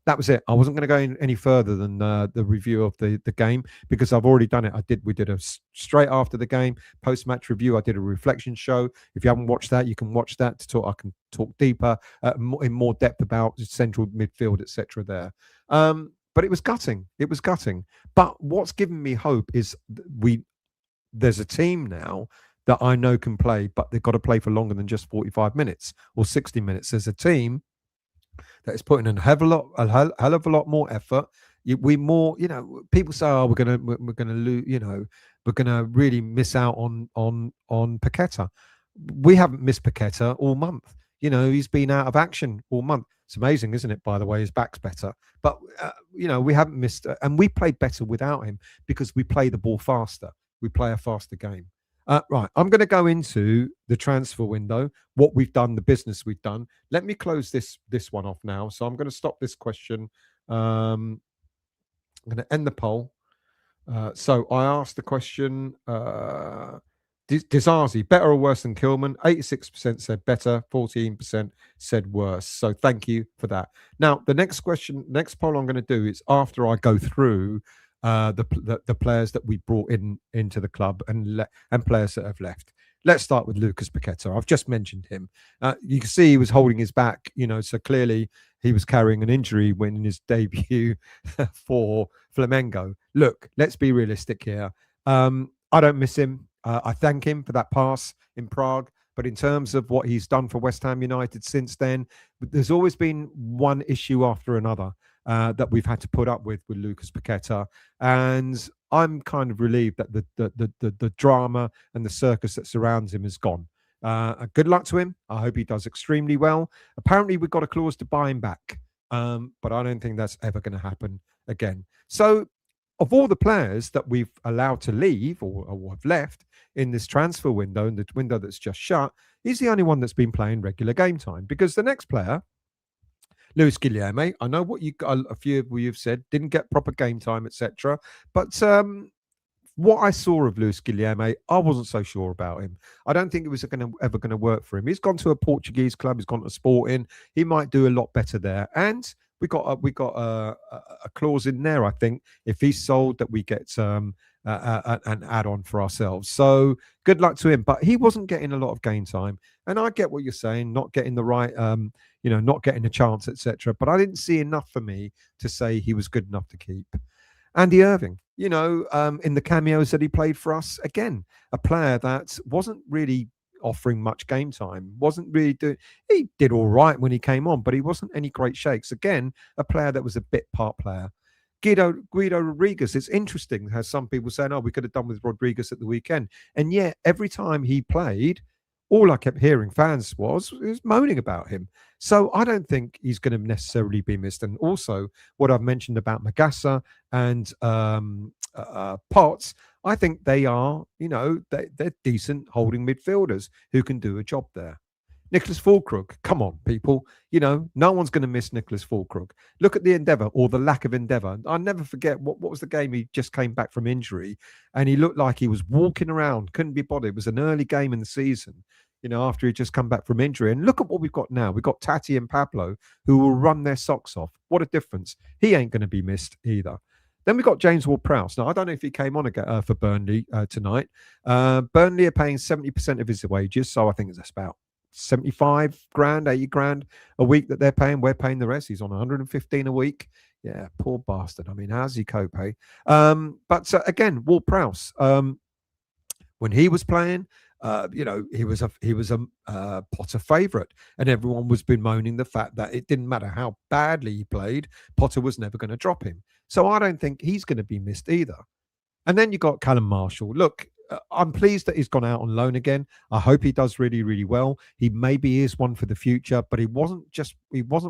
That was it. I wasn't going to go any further than the review of the game because I've already done it. We did a straight after the game post match review. I did a reflection show. If you haven't watched that, you can watch that to talk. I can talk deeper in more depth about central midfield, etc. There, but it was gutting. It was gutting. But what's given me hope is there's a team now that I know can play, but they've got to play for longer than just 45 minutes or 60 minutes. There's a team that is putting a hell of a lot more effort. People say, "Oh, we're gonna lose," we're gonna really miss out on Paqueta. We haven't missed Paqueta all month. He's been out of action all month. It's amazing, isn't it? By the way, his back's better, but we haven't missed, and we played better without him because we play the ball faster. We play a faster game. Right, I'm going to go into the transfer window, what we've done, the business we've done. Let me close this one off now. So I'm going to stop this question. I'm going to end the poll. So I asked the question, Disasi, better or worse than Kilman? 86% said better, 14% said worse. So thank you for that. Now, the next poll I'm going to do is after I go through the players that we brought into the club and players that have left. Let's start with Lucas Paqueta. I've just mentioned him. You can see he was holding his back, so clearly he was carrying an injury when in his debut for Flamengo. Look, let's be realistic here. I don't miss him. I thank him for that pass in Prague. But in terms of what he's done for West Ham United since then, there's always been one issue after another that we've had to put up with Lucas Paqueta. And I'm kind of relieved that the drama and the circus that surrounds him is gone. Good luck to him. I hope he does extremely well. Apparently, we've got a clause to buy him back. But I don't think that's ever going to happen again. So of all the players that we've allowed to leave or have left in this transfer window, in the window that's just shut, he's the only one that's been playing regular game time. Because the next player, Luis Guilherme, I know what a few of you've said, didn't get proper game time, etc. But what I saw of Luis Guilherme, I wasn't so sure about him. I don't think it was ever going to work for him. He's gone to a Portuguese club. He's gone to Sporting. He might do a lot better there. And we got a clause in there, I think, if he's sold, that we get an add-on for ourselves. So good luck to him. But he wasn't getting a lot of game time. And I get what you're saying, not getting the right, not getting a chance, etc. But I didn't see enough for me to say he was good enough to keep. Andy Irving, in the cameos that he played for us, again, a player that wasn't really offering much game time, wasn't really doing. He did all right when he came on, but he wasn't any great shakes. Again, a player that was a bit part player. Guido Rodriguez, it's interesting how some people saying, "Oh, we could have done with Rodriguez at the weekend," and yet every time he played, all I kept hearing fans was moaning about him. So I don't think he's going to necessarily be missed. And also, what I've mentioned about Magassa and Potts, I think they are, they're decent holding midfielders who can do a job there. Nicholas Fulkrug, come on, people. No one's going to miss Nicholas Fulkrug. Look at the endeavour or the lack of endeavour. I'll never forget what was the game he just came back from injury and he looked like he was walking around, couldn't be bothered. It was an early game in the season, after he'd just come back from injury. And look at what we've got now. We've got Tati and Pablo who will run their socks off. What a difference. He ain't going to be missed either. Then we've got James Ward-Prowse. Now, I don't know if he came on for Burnley tonight. Burnley are paying 70% of his wages, so I think it's about 75 grand, 80 grand a week that they're paying. We're paying the rest. He's on 115 a week. Yeah, poor bastard. I mean, how's he cope, hey? But again, Ward-Prowse, when he was playing, he was a Potter favourite, and everyone was bemoaning the fact that it didn't matter how badly he played, Potter was never going to drop him. So I don't think he's going to be missed either. And then you got Callum Marshall. Look, I'm pleased that he's gone out on loan again. I hope he does really, really well. He maybe is one for the future, but he wasn't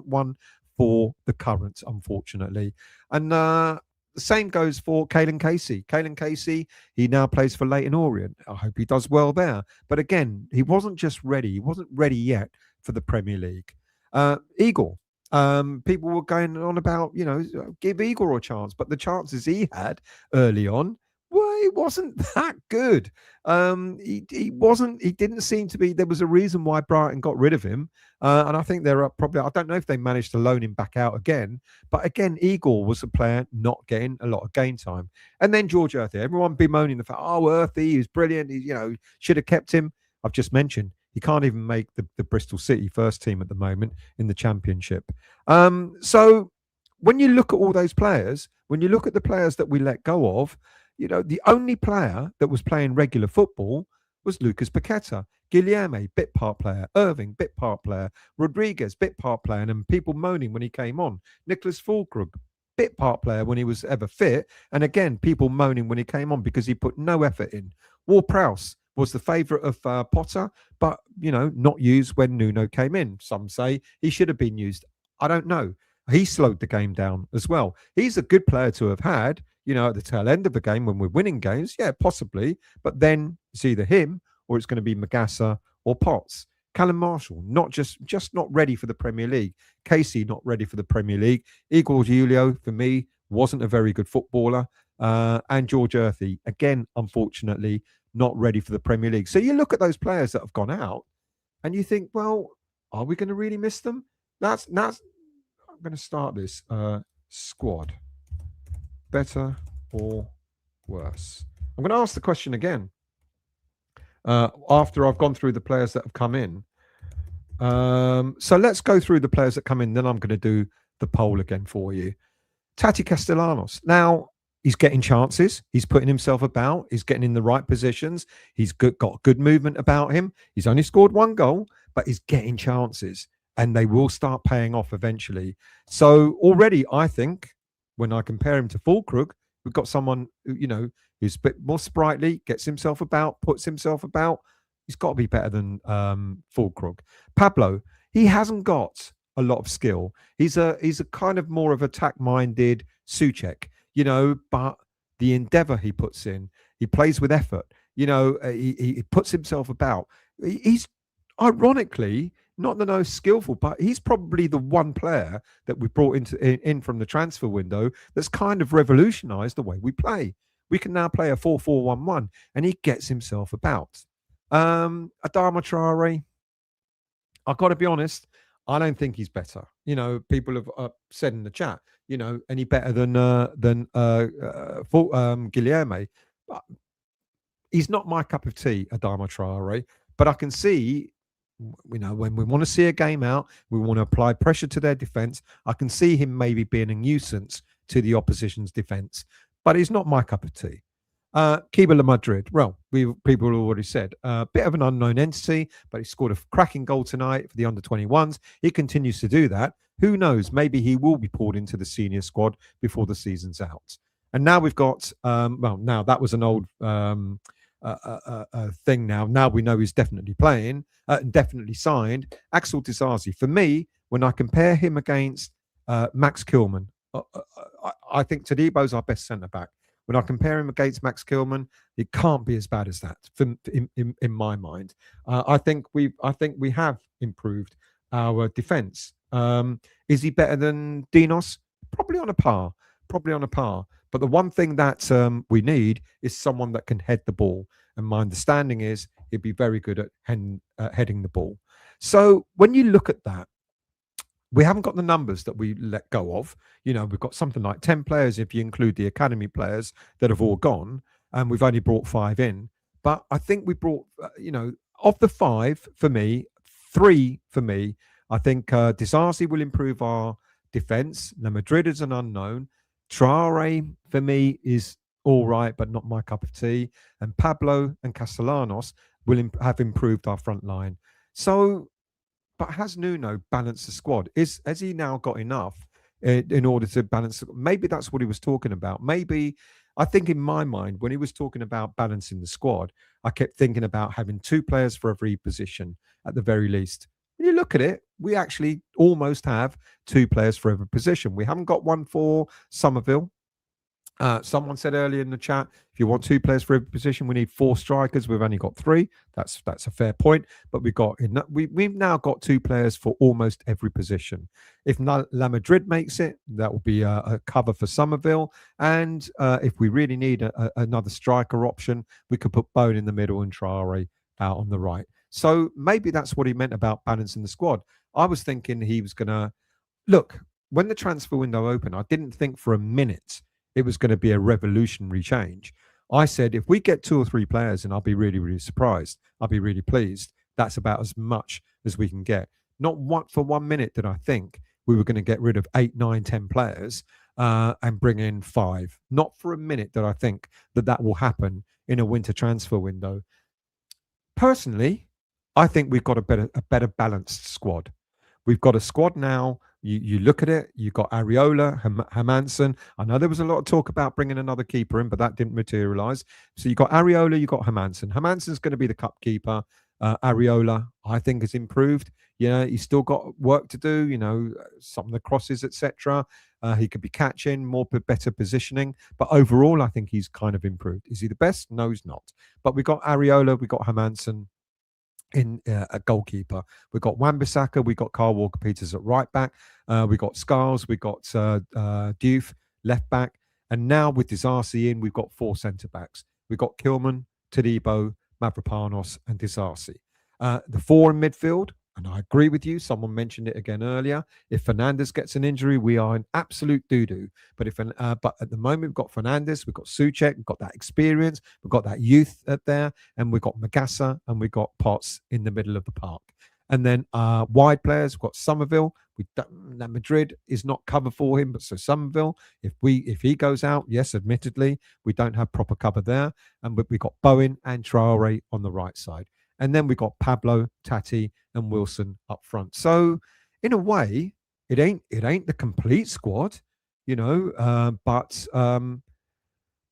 one for the current, unfortunately. And the same goes for Caelan Casey. Caelan Casey, he now plays for Leyton Orient. I hope he does well there. But again, he wasn't just ready. He wasn't ready yet for the Premier League. Igor. People were going on about, give Igor a chance. But the chances he had early on, well, he wasn't that good. He wasn't. He didn't seem to be. There was a reason why Brighton got rid of him, and I think there are probably. I don't know if they managed to loan him back out again. But again, Igor was a player not getting a lot of game time, and then George Earthy. Everyone bemoaning the fact, oh, Earthy, he's brilliant. He, should have kept him. I've just mentioned he can't even make the Bristol City first team at the moment in the Championship. So when you look at all those players, when you look at the players that we let go of, the only player that was playing regular football was Lucas Paqueta. Guilherme, bit part player. Irving, bit part player. Rodriguez, bit part player. And people moaning when he came on. Nicholas Fulkrug, bit part player when he was ever fit. And again, people moaning when he came on because he put no effort in. Ward-Prowse was the favourite of Potter, but, not used when Nuno came in. Some say he should have been used. I don't know. He slowed the game down as well. He's a good player to have had, at the tail end of the game when we're winning games. Yeah, possibly. But then it's either him or it's going to be Magassa or Potts. Callum Marshall, just not ready for the Premier League. Casey, not ready for the Premier League. Igor Julio, for me, wasn't a very good footballer. And George Earthy, again, unfortunately, not ready for the Premier League. So you look at those players that have gone out and you think, well, are we going to really miss them? That's I'm going to start this squad. Better or worse? I'm going to ask the question again after I've gone through the players that have come in. So let's go through the players that come in. Then I'm going to do the poll again for you. Tati Castellanos. Now, he's getting chances. He's putting himself about. He's getting in the right positions. He's got good movement about him. He's only scored one goal, but he's getting chances. And they will start paying off eventually. So already, I think, when I compare him to Fulkrug, we've got someone who's a bit more sprightly, gets himself about, puts himself about. He's got to be better than Fulkrug. Pablo, he hasn't got a lot of skill. He's a kind of more of attack-minded Souček, but the endeavour he puts in, he plays with effort. He puts himself about. He's ironically not the most skillful, but he's probably the one player that we brought in from the transfer window that's kind of revolutionised the way we play. We can now play a 4-4-1-1, and he gets himself about. Adama Traore, I've got to be honest, I don't think he's better. People have said in the chat, any better than Guilherme. But he's not my cup of tea, Adama Traore. But I can see, when we want to see a game out, we want to apply pressure to their defence. I can see him maybe being a nuisance to the opposition's defence, but he's not my cup of tea. Keeper Madrid. Well, people have already said a bit of an unknown entity, but he scored a cracking goal tonight for the under-21s. He continues to do that. Who knows? Maybe he will be pulled into the senior squad before the season's out. And now we've got now that was an old thing. Now we know he's definitely playing, definitely signed. Axel Disasi. For me, when I compare him against Max Kilman, I think Tadebo's our best centre back. When I compare him against Max Kilman, it can't be as bad as that in my mind. I think we have improved our defence. Is he better than Dinos? Probably on a par. But the one thing that we need is someone that can head the ball. And my understanding is he'd be very good at heading the ball. So when you look at that, we haven't got the numbers that we let go of. We've got something like 10 players if you include the academy players that have all gone, and we've only brought 5 in. But I think we brought, of the 5 for me, 3 for me, I think Disasi will improve our defence. La Madrid is an unknown. Traore, for me, is all right, but not my cup of tea. And Pablo and Castellanos will have improved our front line. So, but has Nuno balanced the squad? Has he now got enough in order to balance? Maybe that's what he was talking about. Maybe, I think in my mind, when he was talking about balancing the squad, I kept thinking about having 2 players for every position at the very least. When you look at it, we actually almost have 2 players for every position. We haven't got one for Somerville. Someone said earlier in the chat, if you want 2 players for every position, we need 4 strikers. We've only got 3. That's a fair point. But we've now got 2 players for almost every position. If La Madrid makes it, that will be a cover for Somerville. And if we really need another striker option, we could put Bone in the middle and Traore out on the right. So maybe that's what he meant about balancing the squad. I was thinking he was going to look, when the transfer window opened, I didn't think for a minute it was going to be a revolutionary change. I said, if we get 2 or 3 players, and I'll be really, really surprised, I'll be really pleased. That's about as much as we can get. Not one for 1 minute did I think we were going to get rid of 8, 9, 10 players and bring in 5. Not for a minute did I think that will happen in a winter transfer window. Personally, I think we've got a better balanced squad. We've got a squad now. You look at it, you've got Areola, Hermansen. I know there was a lot of talk about bringing another keeper in, but that didn't materialize. So you've got Areola, you've got Hermansen. Hermansen's going to be the cup keeper. Areola, I think, has improved. He's still got work to do, some of the crosses, etc. He could be catching, better positioning. But overall, I think he's kind of improved. Is he the best? No, he's not. But we've got Areola, we've got Hermansen in a goalkeeper. We've got Wan-Bissaka, we've got Carl Walker-Peters at right back, we've got Scarles, we've got Diouf left back, and now with Disasi in, we've got 4 centre-backs. We've got Kilman, Todibo, Mavropanos and Disasi. The 4 in midfield, and I agree with you, someone mentioned it again earlier, if Fernandes gets an injury, we are in absolute doo-doo. But at the moment, we've got Fernandes, we've got Souček, we've got that experience, we've got that youth there, and we've got Magassa, and we've got Potts in the middle of the park. And then wide players, we've got Somerville. Madrid is not cover for him, but so Somerville, if he goes out, yes, admittedly, we don't have proper cover there. And we've got Bowen and Traore on the right side. And then we've got Pablo, Tati, and Wilson up front. So in a way, it ain't the complete squad, but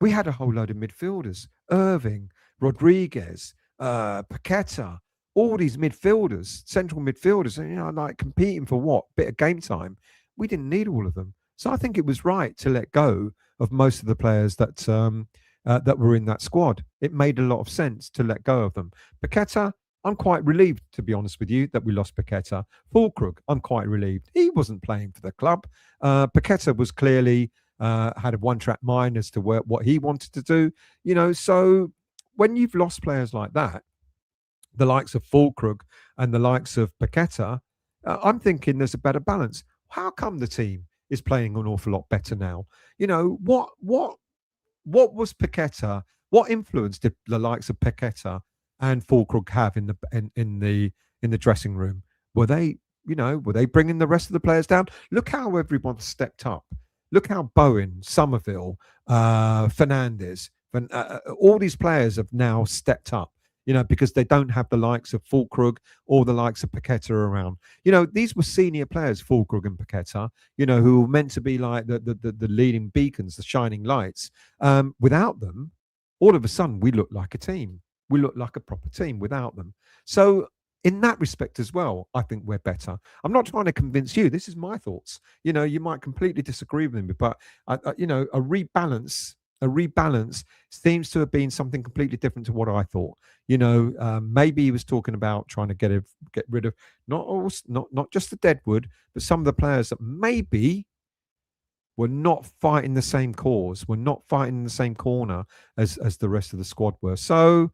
we had a whole load of midfielders. Irving, Rodriguez, Paqueta, all these midfielders, central midfielders, like competing for what? Bit of game time. We didn't need all of them. So I think it was right to let go of most of the players that were in that squad. It made a lot of sense to let go of them. Paqueta, I'm quite relieved, to be honest with you, that we lost Paqueta. Fulkrug, I'm quite relieved. He wasn't playing for the club. Paqueta was clearly had a one-track mind as to what he wanted to do. So when you've lost players like that, the likes of Fulkrug and the likes of Paqueta, I'm thinking there's a better balance. How come the team is playing an awful lot better now? What was Paqueta? What influence did the likes of Paqueta and Fulkrug have in the dressing room? Were they bringing the rest of the players down? Look how everyone stepped up. Look how Bowen, Somerville, Fernandes, all these players have now stepped up. Because they don't have the likes of Fulkrug or the likes of Paqueta around. These were senior players, Fulkrug and Paqueta, who were meant to be like the leading beacons, the shining lights. Without them, all of a sudden, we look like a team. We look like a proper team without them. So in that respect as well, I think we're better. I'm not trying to convince you. This is my thoughts. You might completely disagree with me, but, a rebalance seems to have been something completely different to what I thought. Maybe he was talking about trying to get rid of not just the deadwood, but some of the players that maybe were not fighting the same cause, were not fighting in the same corner as the rest of the squad were. So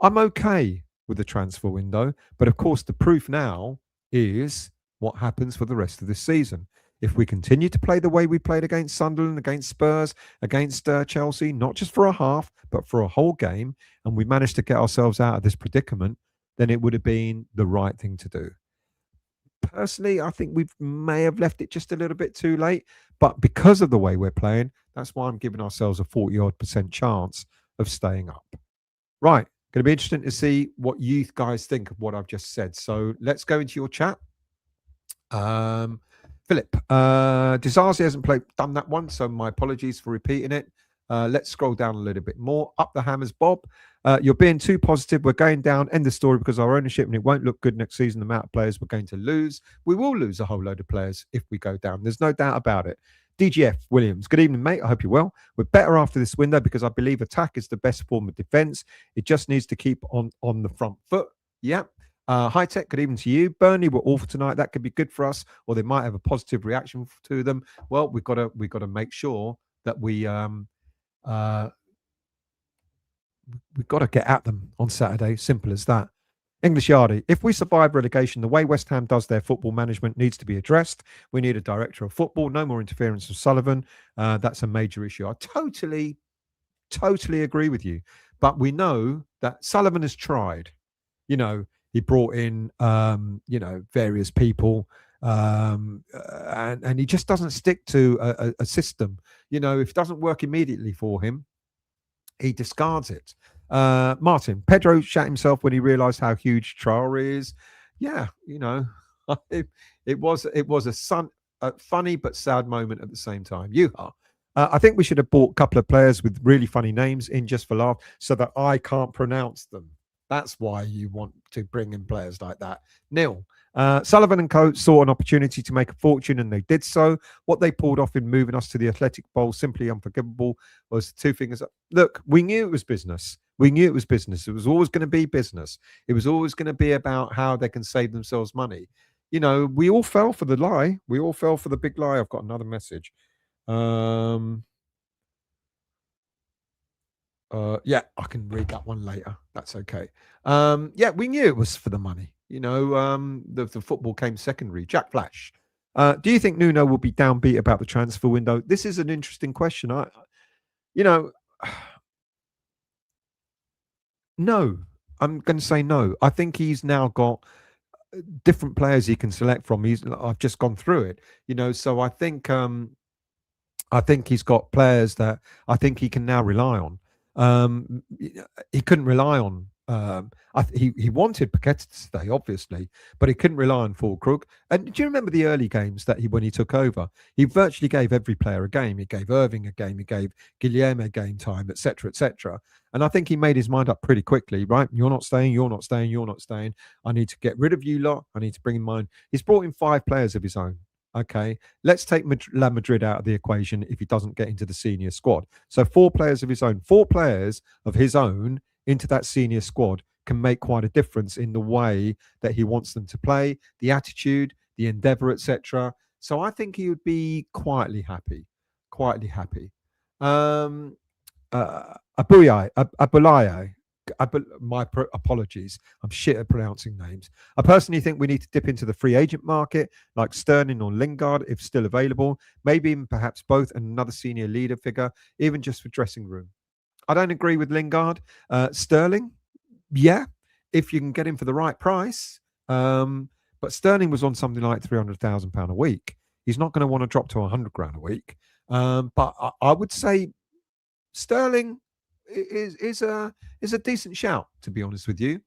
I'm okay with the transfer window, but of course the proof now is what happens for the rest of this season. If we continue to play the way we played against Sunderland, against Spurs, against Chelsea, not just for a half, but for a whole game, and we managed to get ourselves out of this predicament, then it would have been the right thing to do. Personally, I think we may have left it just a little bit too late, but because of the way we're playing, that's why I'm giving ourselves a 40-odd% chance of staying up. Right, going to be interesting to see what you guys think of what I've just said. So let's go into your chat. Philip, Disasi hasn't done that one, so my apologies for repeating it. Let's scroll down a little bit more. Up the hammers, Bob. You're being too positive. We're going down. End the story because our ownership, and it won't look good next season. The amount of players we're going to lose. We will lose a whole load of players if we go down. There's no doubt about it. DGF Williams, good evening, mate. I hope you're well. We're better after this window because I believe attack is the best form of defense. It just needs to keep on the front foot. Yeah. High Tech, good evening to you. Burnley were awful tonight. That could be good for us, or they might have a positive reaction to them. Well, we've got to make sure that we've got to get at them on Saturday. Simple as that. English Yardie, if we survive relegation, the way West Ham does their football management needs to be addressed. We need a director of football, no more interference of Sullivan. That's a major issue. I totally agree with you. But we know that Sullivan has tried. He brought in, various people, and he just doesn't stick to a system. If it doesn't work immediately for him, he discards it. Martin, Pedro shat himself when he realized how huge Traore is. Yeah, it was a funny but sad moment at the same time. I think we should have bought a couple of players with really funny names in just for laugh so that I can't pronounce them. That's why you want to bring in players like that. Neil, Sullivan and co saw an opportunity to make a fortune and they did so. What they pulled off in moving us to the Athletic Bowl, simply unforgivable, was two fingers up. Look, we knew it was business. We knew it was business. It was always going to be business. It was always going to be about how they can save themselves money. We all fell for the lie. We all fell for the big lie. I've got another message. Yeah, I can read that one later. That's okay. Yeah, we knew it was for the money. The football came secondary. Jack Flash. Do you think Nuno will be downbeat about the transfer window? This is an interesting question. No, I'm going to say no. I think he's now got different players he can select from. I've just gone through it, so I think he's got players that I think he can now rely on. He couldn't rely on. He wanted Paqueta to stay, obviously, but he couldn't rely on Fulkrug. And do you remember the early games that when he took over, he virtually gave every player a game. He gave Irving a game. He gave Guilherme game time, etc., etc. And I think he made his mind up pretty quickly. Right, you're not staying. You're not staying. You're not staying. I need to get rid of you lot. I need to bring in mine. He's brought in 5 players of his own. Okay, let's take La Madrid out of the equation if he doesn't get into the senior squad. So 4 players of his own, 4 players of his own into that senior squad can make quite a difference in the way that he wants them to play, the attitude, the endeavour, etc. So I think he would be quietly happy. Abulai. My apologies. I'm shit at pronouncing names. I personally think we need to dip into the free agent market, like Sterling or Lingard, if still available. Maybe even perhaps both, and another senior leader figure, even just for dressing room. I don't agree with Lingard. Sterling, yeah, if you can get him for the right price. But Sterling was on something like £300,000 a week. He's not going to want to drop to £100,000 a week. But I would say Sterling is a decent shout, to be honest with you.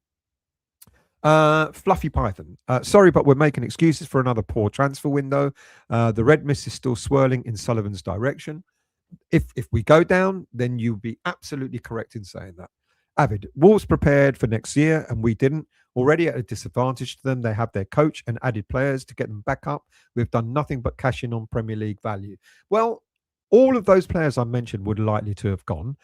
Fluffy Python. Sorry, but we're making excuses for another poor transfer window. The red mist is still swirling in Sullivan's direction. If we go down, then you'll be absolutely correct in saying that. Avid, Wolves prepared for next year, and we didn't. Already at a disadvantage to them, they have their coach and added players to get them back up. We've done nothing but cash in on Premier League value. Well, all of those players I mentioned would likely to have gone.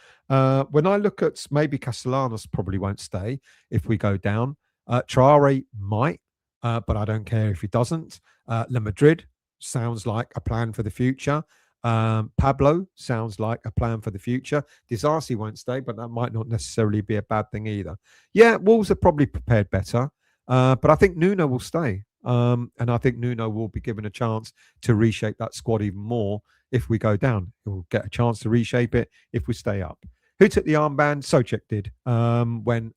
When I look at maybe Castellanos probably won't stay if we go down. Traore might, but I don't care if he doesn't. La Madrid sounds like a plan for the future. Pablo sounds like a plan for the future. Disasi won't stay, but that might not necessarily be a bad thing either. Yeah, Wolves are probably prepared better, but I think Nuno will stay. And I think Nuno will be given a chance to reshape that squad even more if we go down. He'll get a chance to reshape it if we stay up. Who took the armband? Souček did. When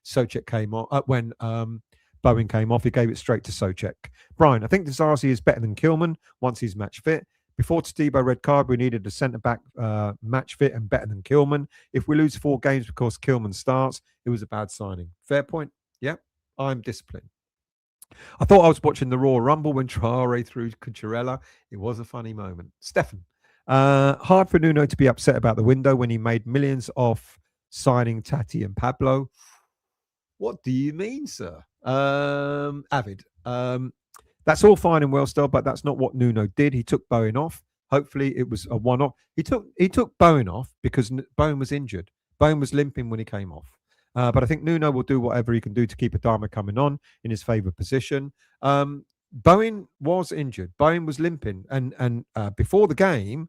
Souček came on, when Bowen came off, he gave it straight to Souček. Brian, I think Disasi is better than Kilman once he's match fit. Before Todibo red card, we needed a centre-back match fit and better than Kilman. If we lose 4 games because Kilman starts, it was a bad signing. Fair point. Yeah, I'm disciplined. I thought I was watching the Royal Rumble when Traore threw Cucurella. It was a funny moment. Stefan, hard for Nuno to be upset about the window when he made millions off signing Tati and Pablo. What do you mean, sir? Avid. That's all fine and well still, but that's not what Nuno did. He took Bowen off. Hopefully, it was a one-off. He took Bowen off because Bowen was injured. Bowen was limping when he came off. But I think Nuno will do whatever he can do to keep Adama coming on in his favoured position. Bowen was injured. Bowen was limping, and before the game,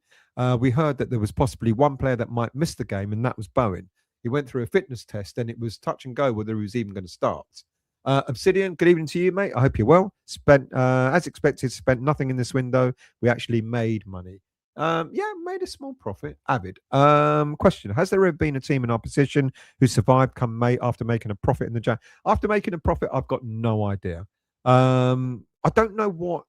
we heard that there was possibly one player that might miss the game, and that was Bowen. He went through a fitness test, and it was touch and go whether he was even going to start. Obsidian, good evening to you, mate. I hope you're well. As expected, spent nothing in this window. We actually made money. Yeah, made a small profit. Avid. Question: has there ever been a team in our position who survived come May after making a profit in the Jan? After making a profit, I've got no idea. I don't know what.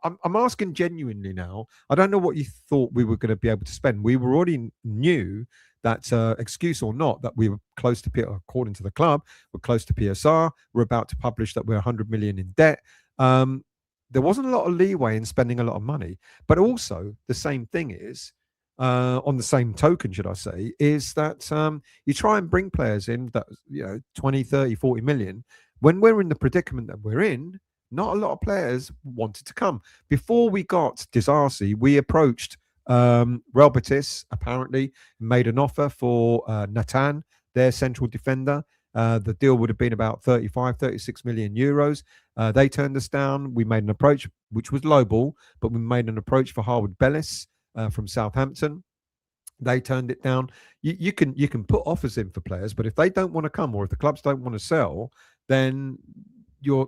I'm asking genuinely now. I don't know what you thought we were going to be able to spend. We were already knew that, excuse or not, that we were close to, according to the club, we're close to PSR. We're about to publish that we're 100 million in debt. There wasn't a lot of leeway in spending a lot of money. But also, the same thing is, on the same token, should I say, is that you try and bring players in that, 20, 30, 40 million. When we're in the predicament that we're in, not a lot of players wanted to come. Before we got Disasi, we approached Real Betis, apparently, made an offer for Nathan, their central defender. The deal would have been about 35, 36 million euros. They turned us down. We made an approach, which was lowball, but we made an approach for Harwood Bellis from Southampton. They turned it down. You can put offers in for players, but if they don't want to come, or if the clubs don't want to sell, then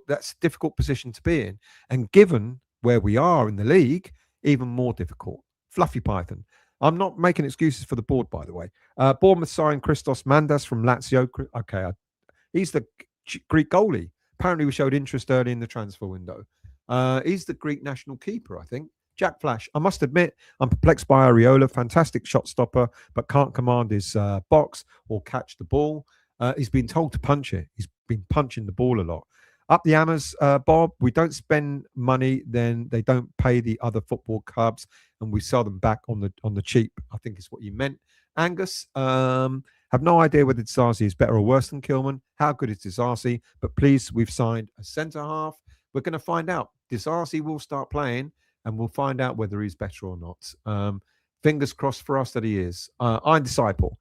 that's a difficult position to be in. And given where we are in the league, even more difficult. Fluffy Python. I'm not making excuses for the board, by the way. Bournemouth signed Christos Mandas from Lazio. Okay, he's the Greek goalie. Apparently, we showed interest early in the transfer window. He's the Greek national keeper, I think. Jack Flash. I must admit, I'm perplexed by Areola. Fantastic shot stopper, but can't command his box or catch the ball. He's been told to punch it. He's been punching the ball a lot. Up the hammers, Bob. We don't spend money, then they don't pay the other football clubs, and we sell them back on the cheap. I think is what you meant. Angus, have no idea whether Disasi is better or worse than Kilman. How good is Disasi? But please, we've signed a centre half. We're going to find out. Disasi will start playing, and we'll find out whether he's better or not. Fingers crossed for us that he is. Iron Disciple.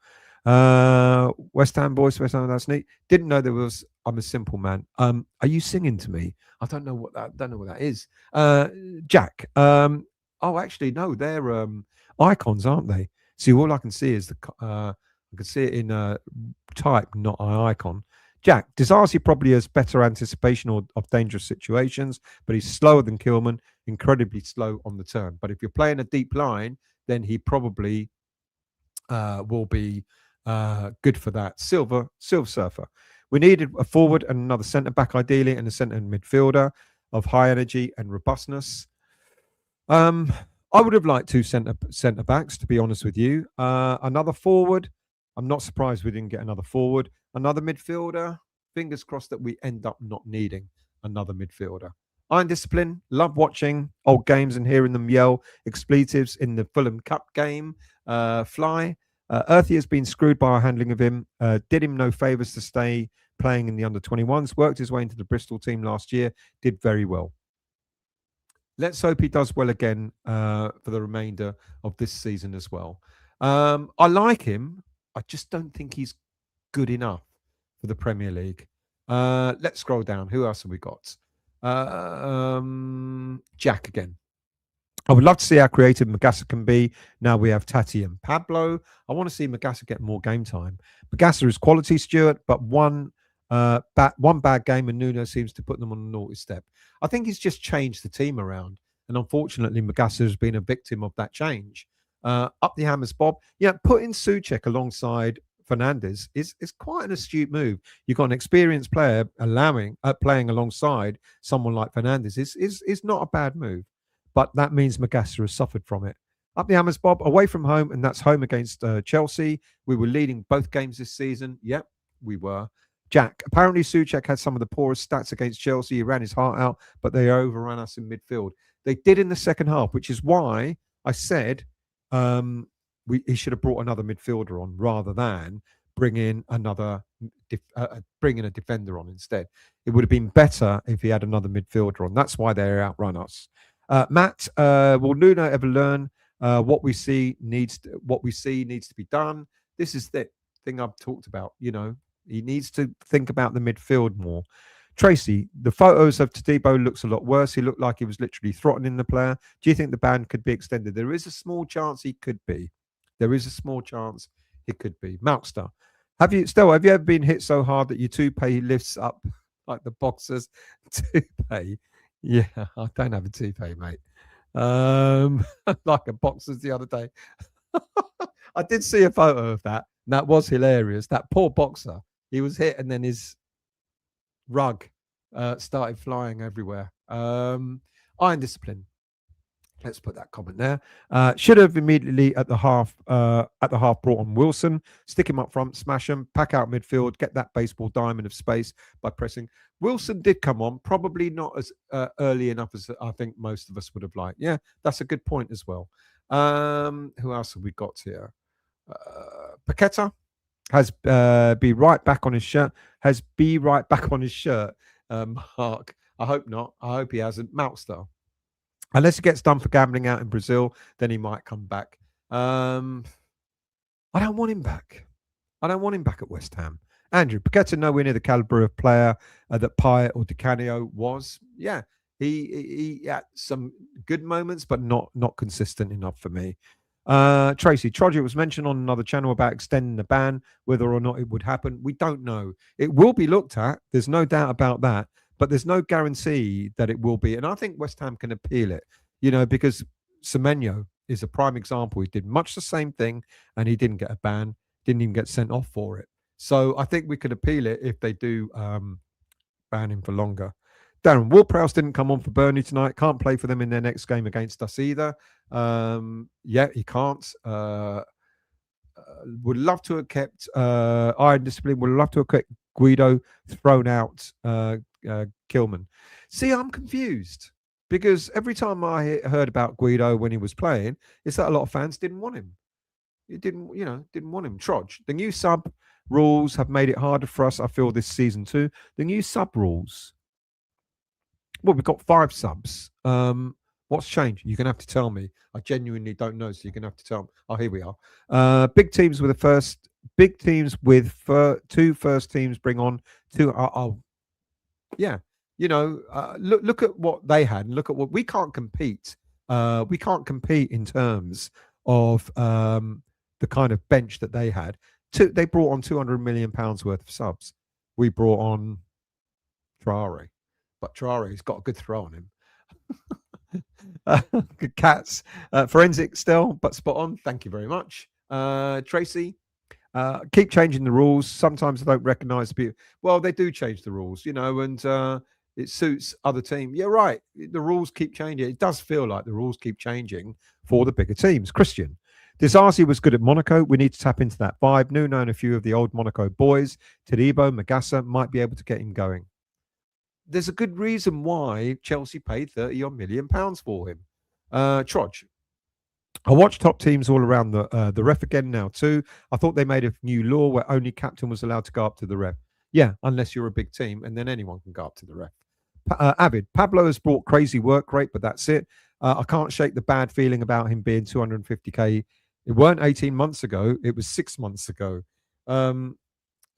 West Ham boys, West Ham, that's neat. Didn't know there was. I'm a simple man. Are you singing to me? I don't know what that is. Jack. Oh, actually, no, they're icons, aren't they? See, all I can see is I can see it in type, not an icon. Jack, Disasi probably has better anticipation of dangerous situations, but he's slower than Kilman, incredibly slow on the turn. But if you're playing a deep line, then he probably will be good for that. Silver Surfer. We needed a forward and another centre back, ideally, and a centre midfielder of high energy and robustness. I would have liked two centre backs, to be honest with you. Another forward. I'm not surprised we didn't get another forward. Another midfielder. Fingers crossed that we end up not needing another midfielder. Iron Discipline. Love watching old games and hearing them yell expletives in the Fulham Cup game. Fly. Earthy has been screwed by our handling of him. Did him no favours to stay playing in the under-21s. Worked his way into the Bristol team last year. Did very well. Let's hope he does well again for the remainder of this season as well. I like him. I just don't think he's good enough for the Premier League. Let's scroll down. Who else have we got? Jack again. I would love to see how creative Magassa can be. Now we have Tati and Pablo. I want to see Magassa get more game time. Magassa is quality, Stuart, but one bad game and Nuno seems to put them on a naughty step. I think he's just changed the team around. And unfortunately, Magassa has been a victim of that change. Up the hammers, Bob. Yeah, putting Souček alongside Fernandes is quite an astute move. You've got an experienced player playing alongside someone like Fernandes is not a bad move. But that means Magassa has suffered from it. Up the hammers, Bob. Away from home, and that's home against Chelsea. We were leading both games this season. Yep, we were. Jack, apparently Souček had some of the poorest stats against Chelsea. He ran his heart out, but they overran us in midfield. They did in the second half, which is why I said he should have brought another midfielder on rather than bring in a defender on instead. It would have been better if he had another midfielder on. That's why they outrun us. Matt, will Nuno ever learn what we see needs to be done? This is the thing I've talked about. He needs to think about the midfield more. Tracy, the photos of Tadibo looks a lot worse. He looked like he was literally throttling the player. Do you think the ban could be extended? There is a small chance he could be. There is a small chance he could be. Malkstar, have you ever been hit so hard that your toupee lifts up like the boxer's toupee? Yeah, I don't have a toupee, mate. Like a boxer's the other day. I did see a photo of that. And that was hilarious. That poor boxer, he was hit and then his rug started flying everywhere. Iron discipline. Let's put that comment there. Should have immediately at the half brought on Wilson, stick him up front, smash him, pack out midfield, get that baseball diamond of space by pressing. Wilson did come on, probably not as early enough as I think most of us would have liked. Yeah, that's a good point as well. Who else have we got here? Paqueta has be right back on his shirt. Has be right back on his shirt. Mark, I hope not. I hope he hasn't. Malkstar. Unless he gets done for gambling out in Brazil, then he might come back. I don't want him back. I don't want him back at West Ham. Andrew, Paqueta nowhere near the caliber of player that Payet or Di Canio was. Yeah, he had some good moments, but not consistent enough for me. Tracy, Trogic was mentioned on another channel about extending the ban, whether or not it would happen. We don't know. It will be looked at. There's no doubt about that. But there's no guarantee that it will be. And I think West Ham can appeal it, because Semenyo is a prime example. He did much the same thing and he didn't get a ban, didn't even get sent off for it. So I think we could appeal it if they do ban him for longer. Darren, Ward-Prowse didn't come on for Burnley tonight. Can't play for them in their next game against us either. Yeah, he can't. Would love to have kept Iron Discipline. Would love to have kept Guido, thrown out Kilman. See, I'm confused because every time I heard about Guido when he was playing, it's that a lot of fans didn't want him. It didn't want him. Trodge. The new sub rules have made it harder for us, I feel, this season too. The new sub rules. Well, we've got 5 subs. What's changed? You're going to have to tell me. I genuinely don't know, so you're going to have to tell me. Oh, here we are. Big teams with 2 first teams bring on 2. Yeah. Look at what they had and look at what we can't compete. We can't compete in terms of the kind of bench that they had. They brought on £200 million worth of subs. We brought on Traore, but Traore's got a good throw on him. Good cats. Forensic still, but spot on. Thank you very much. Tracy, keep changing the rules. Sometimes I don't recognize the people. Well, they do change the rules, and it suits other teams. Yeah, right. The rules keep changing. It does feel like the rules keep changing for the bigger teams. Christian, Disasi was good at Monaco. We need to tap into that vibe. Nuno and a few of the old Monaco boys, Tadibo, Magassa, might be able to get him going. There's a good reason why Chelsea paid £30 million for him. Trodge, I watch top teams all around the ref again now too. I thought they made a new law where only captain was allowed to go up to the ref. Yeah, unless you're a big team, and then anyone can go up to the ref. Avid, Pablo has brought crazy work rate, but that's it. I can't shake the bad feeling about him being 250k. It weren't 18 months ago. It was 6 months ago.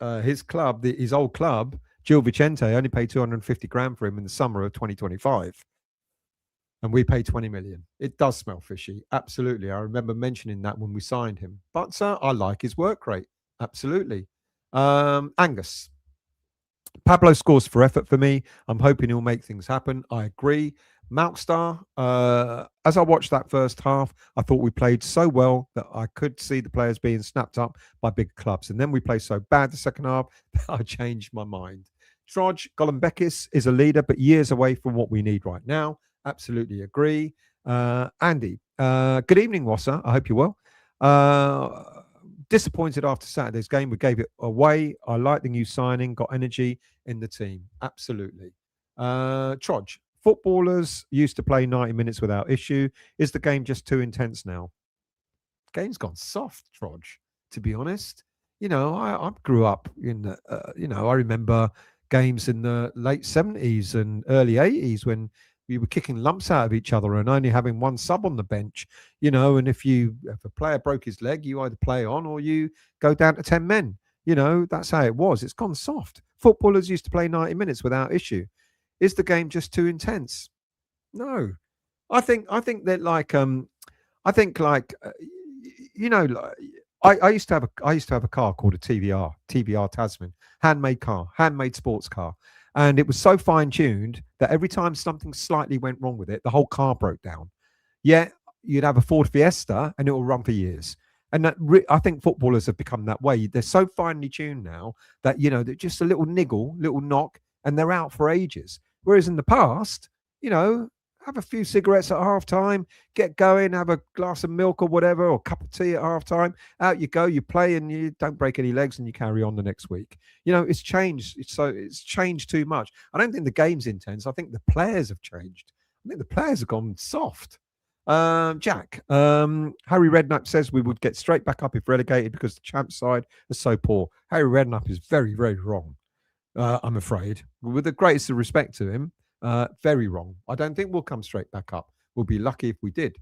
His club, his old club, Gil Vicente, only paid 250 grand for him in the summer of 2025. And we paid 20 million. It does smell fishy. Absolutely. I remember mentioning that when we signed him. But I like his work rate. Absolutely. Angus. Pablo scores for effort for me. I'm hoping he'll make things happen. I agree. Malkstar, as I watched that first half, I thought we played so well that I could see the players being snapped up by big clubs. And then we played so bad the second half that I changed my mind. Trodge, Golombekis is a leader, but years away from what we need right now. Absolutely agree. Andy, good evening, Wassa. I hope you're well. Disappointed after Saturday's game. We gave it away. I like the new signing, got energy in the team. Absolutely. Trodge, footballers used to play 90 minutes without issue. Is the game just too intense now? The game's gone soft, Trodge, to be honest. I grew up in, I remember games in the late 70s and early 80s when, we were kicking lumps out of each other and only having one sub on the bench, and if a player broke his leg, you either play on or you go down to 10 men. That's how it was. It's gone soft. Footballers used to play 90 minutes without issue. Is the game just too intense? No. I think that I think like like I used to have a car called a TVR Tasman, handmade sports car, and it was so fine tuned that every time something slightly went wrong with it, the whole car broke down. Yet you'd have a Ford Fiesta and it will run for years. And I think footballers have become that way. They're so finely tuned now that they're just a little niggle, little knock, and they're out for ages. Whereas in the past, have a few cigarettes at half time, get going, have a glass of milk or whatever, or a cup of tea at half time. Out you go, you play, and you don't break any legs, and you carry on the next week. It's changed. It's changed too much. I don't think the game's intense. I think the players have changed. I think the players have gone soft. Jack, Harry Redknapp says we would get straight back up if relegated because the champ side is so poor. Harry Redknapp is very, very wrong. I'm afraid, with the greatest of respect to him. Very wrong. I don't think we'll come straight back up. We'll be lucky if we did.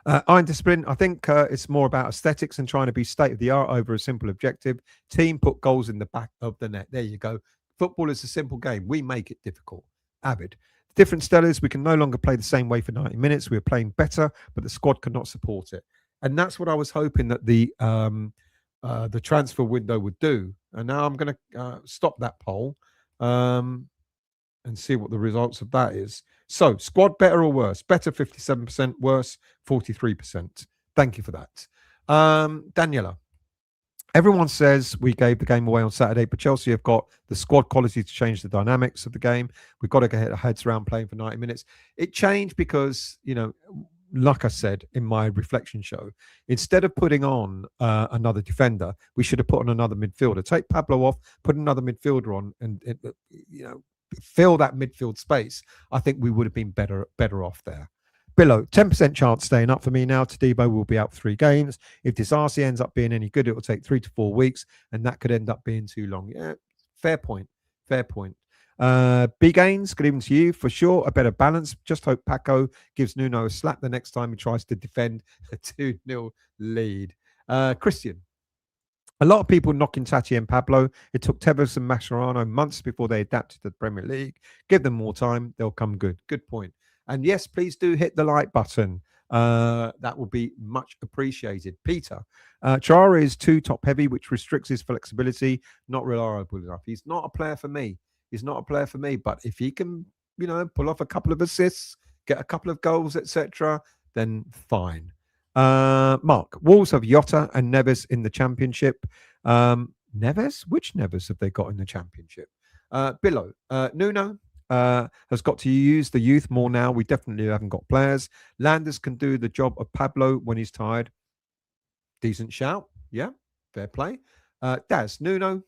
Iron Discipline, I think it's more about aesthetics and trying to be state of the art over a simple objective. Team put goals in the back of the net. There you go. Football is a simple game. We make it difficult. Avid. Different Stellas, we can no longer play the same way for 90 minutes. We're playing better, but the squad could not support it. And that's what I was hoping that the transfer window would do. And now I'm going to stop that poll. And see what the results of that is. So, squad better or worse? Better 57%, worse 43%. Thank you for that. Daniela, everyone says we gave the game away on Saturday, but Chelsea have got the squad quality to change the dynamics of the game. We've got to get our heads around playing for 90 minutes. It changed because, like I said in my reflection show, instead of putting on another defender, we should have put on another midfielder. Take Pablo off, put another midfielder on, and fill that midfield space. I think we would have been better off there. Below 10% chance staying up for me now. Tadibo will be out 3 games. If Disasi ends up being any good, it will take 3 to 4 weeks, and that could end up being too long. Yeah, fair point. B Gains, good evening to you. For sure, a better balance. Just hope Paco gives Nuno a slap the next time he tries to defend a 2-0 lead. Christian, a lot of people knocking Tati and Pablo. It took Tevez and Mascherano months before they adapted to the Premier League. Give them more time. They'll come good. Good point. And yes, please do hit the like button. That will be much appreciated. Peter, Chara is too top heavy, which restricts his flexibility. Not reliable enough. He's not a player for me. But if he can, pull off a couple of assists, get a couple of goals, etc., then fine. Mark, Wolves have Jota and Neves in the Championship. Neves? Which Neves have they got in the Championship? Below, Nuno has got to use the youth more now. We definitely haven't got players. Landers can do the job of Pablo when he's tired. Decent shout. Yeah, fair play. Daz, Nuno,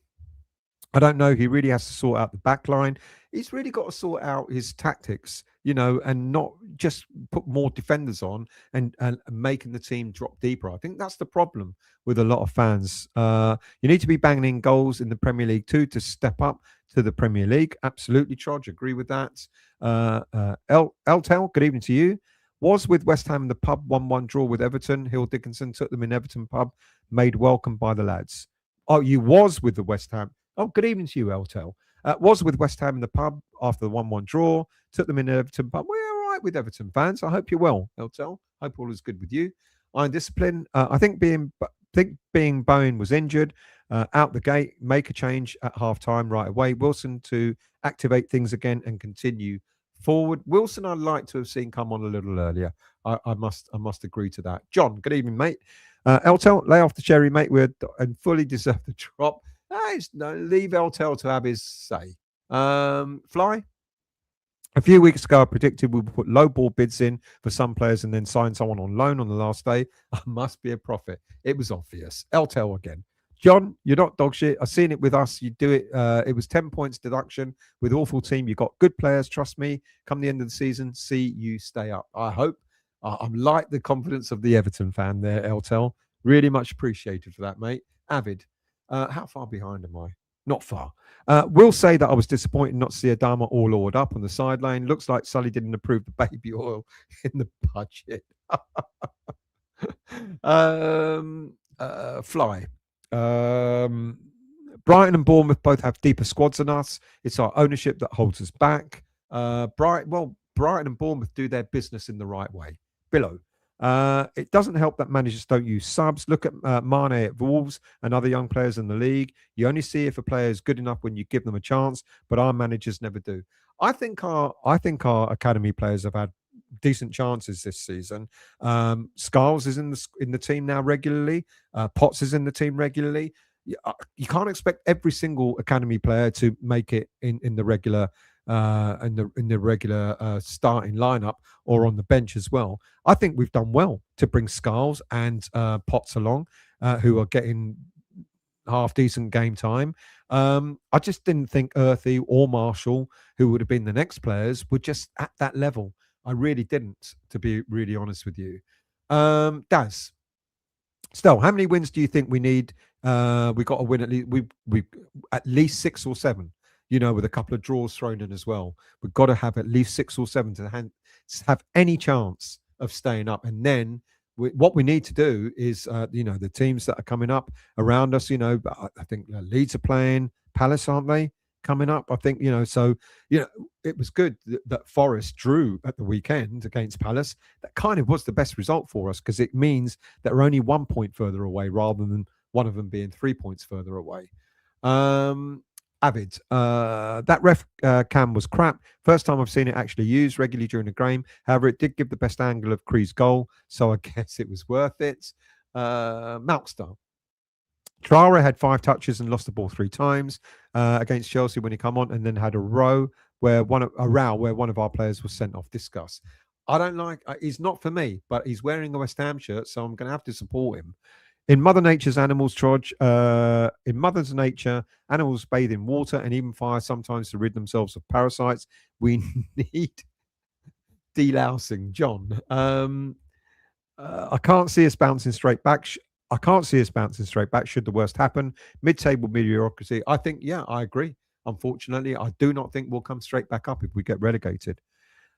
I don't know. He really has to sort out the back line. He's really got to sort out his tactics, and not just put more defenders on and making the team drop deeper. I think that's the problem with a lot of fans. You need to be banging in goals in the Premier League too to step up to the Premier League. Absolutely, Trudge. Agree with that. Eltel, good evening to you. Was with West Ham in the pub, 1-1 draw with Everton. Hill Dickinson took them in Everton pub, made welcome by the lads. Oh, you was with the West Ham. Oh, good evening to you, Eltel. Was with West Ham in the pub after the 1-1 draw. Took them in Everton pub. We're all right with Everton fans. I hope you're well, Eltel. Hope all is good with you. Iron Discipline. I think being Bowen was injured. Out the gate, make a change at half time right away. Wilson to activate things again and continue forward. Wilson, I'd like to have seen come on a little earlier. I must agree to that. John, good evening, mate. Eltel, lay off the cherry, mate. And fully deserve the drop. Leave Eltel to have his say. Fly. A few weeks ago, I predicted we would put low ball bids in for some players and then sign someone on loan on the last day. I must be a prophet. It was obvious. Eltel again. John, you're not dog shit. I've seen it with us. You do it. It was 10 points deduction with awful team. You got good players. Trust me. Come the end of the season, see you stay up. I hope. I'm like the confidence of the Everton fan there, Eltel. Really much appreciated for that, mate. Avid. How far behind am I? Not far. Will say that I was disappointed not to see Adama all oiled up on the sideline. Looks like Sully didn't approve the baby oil in the budget. Fly. Um, Brighton and Bournemouth both have deeper squads than us. It's our ownership that holds us back. Brighton and Bournemouth do their business in the right way. Below. It doesn't help that managers don't use subs. Look at Mane at Wolves and other young players in the league. You only see if a player is good enough when you give them a chance, but our managers never do. I think our academy players have had decent chances this season. Scarles is in the team now regularly. Potts is in the team regularly. You can't expect every single academy player to make it in the regular starting lineup or on the bench as well. I think we've done well to bring Scarles and Potts along, who are getting half decent game time. I just didn't think Earthy or Marshall, who would have been the next players, were just at that level. I really didn't, to be really honest with you. Daz, still, how many wins do you think we need? We got to win we at least 6 or 7. With a couple of draws thrown in as well. We've got to have at least 6 or 7 to have any chance of staying up. And then what we need to do is, the teams that are coming up around us. I think Leeds are playing Palace, aren't they? Coming up, I think. It was good that Forest drew at the weekend against Palace. That kind of was the best result for us because it means that we're only 1 point further away rather than one of them being 3 points further away. Avid, that ref cam was crap. First time I've seen it actually used regularly during the game. However, it did give the best angle of Cree's goal, so I guess it was worth it. Malkstar. Traore had 5 touches and lost the ball 3 times against Chelsea when he come on, and then had a row where one of our players was sent off. Discuss. I don't like. He's not for me, but he's wearing a West Ham shirt, so I'm going to have to support him. In Mother Nature's animals, Trudge, in Mother's Nature, animals bathe in water and even fire sometimes to rid themselves of parasites. We need delousing. John, I can't see us bouncing straight back. I can't see us bouncing straight back should the worst happen. Mid-table mediocrity. I think, I agree. Unfortunately, I do not think we'll come straight back up if we get relegated.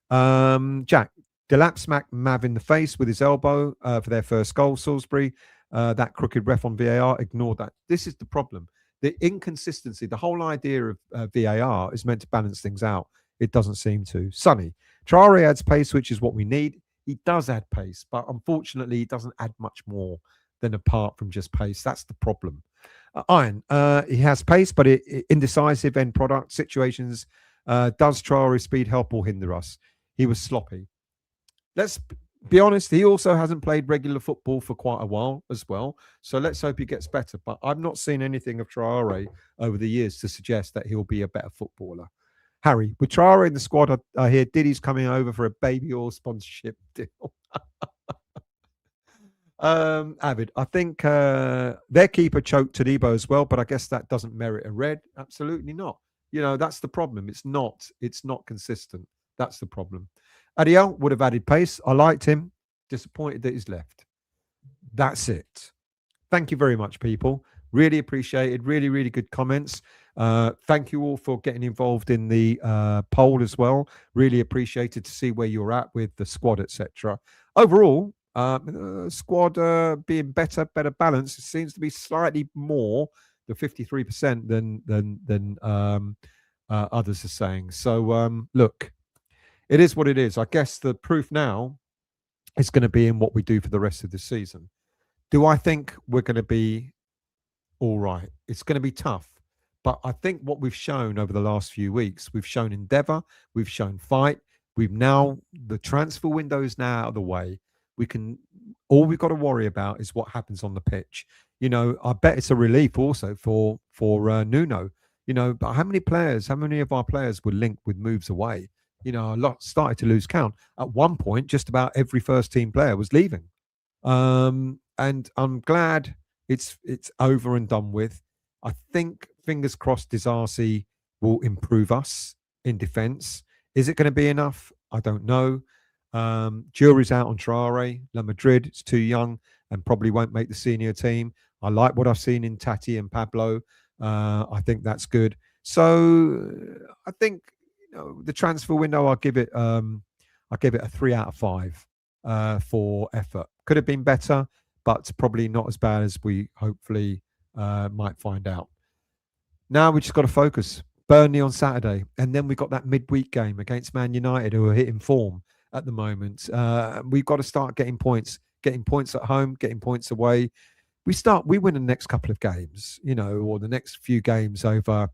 Jack, Delap smacked Mav in the face with his elbow for their first goal, Salisbury. That crooked ref on VAR, ignore that. This is the problem. The inconsistency, the whole idea of VAR is meant to balance things out. It doesn't seem to. Sonny, Traore adds pace, which is what we need. He does add pace, but unfortunately, he doesn't add much more than apart from just pace. That's the problem. Iron, he has pace, but indecisive end product situations. Does Traore's speed help or hinder us? He was sloppy. Let's be honest, he also hasn't played regular football for quite a while as well. So let's hope he gets better. But I've not seen anything of Traore over the years to suggest that he'll be a better footballer. Harry, with Traore in the squad, I hear Diddy's coming over for a baby oil sponsorship deal. Avid, I think their keeper choked Todibo as well, but I guess that doesn't merit a red. Absolutely not. That's the problem. It's not consistent. That's the problem. Adiel would have added pace. I liked him. Disappointed that he's left. That's it. Thank you very much, people. Really appreciated. Really, really good comments. Thank you all for getting involved in the poll as well. Really appreciated to see where you're at with the squad, etc. Overall, squad being better balanced. It seems to be slightly more, the 53% than others are saying. So look. It is what it is. I guess the proof now is going to be in what we do for the rest of the season. Do I think we're going to be all right? It's going to be tough. But I think what we've shown over the last few weeks, we've shown endeavour, we've shown fight. The transfer window is now out of the way. All we've got to worry about is what happens on the pitch. I bet it's a relief also for Nuno. But how many of our players were linked with moves away? A lot started to lose count. At one point, just about every first team player was leaving. And I'm glad it's over and done with. I think, fingers crossed, Disasi will improve us in defence. Is it going to be enough? I don't know. Jury's out on Traore. La Madrid is too young and probably won't make the senior team. I like what I've seen in Tati and Pablo. I think that's good. So I think the transfer window, I'll give it a 3 out of 5 for effort. Could have been better, but probably not as bad as we hopefully might find out. Now we just got to focus. Burnley on Saturday, and then we got that midweek game against Man United, who are hitting form at the moment. We've got to start getting points at home, getting points away. We win the next couple of games, or the next few games over,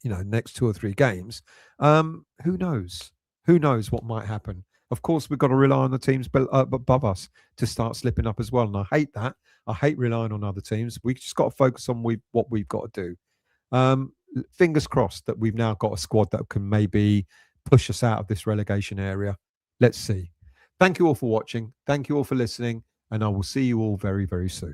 next 2 or 3 games. Who knows? Who knows what might happen? Of course, we've got to rely on the teams above us to start slipping up as well. And I hate that. I hate relying on other teams. We just got to focus on what we've got to do. Fingers crossed that we've now got a squad that can maybe push us out of this relegation area. Let's see. Thank you all for watching. Thank you all for listening. And I will see you all very, very soon.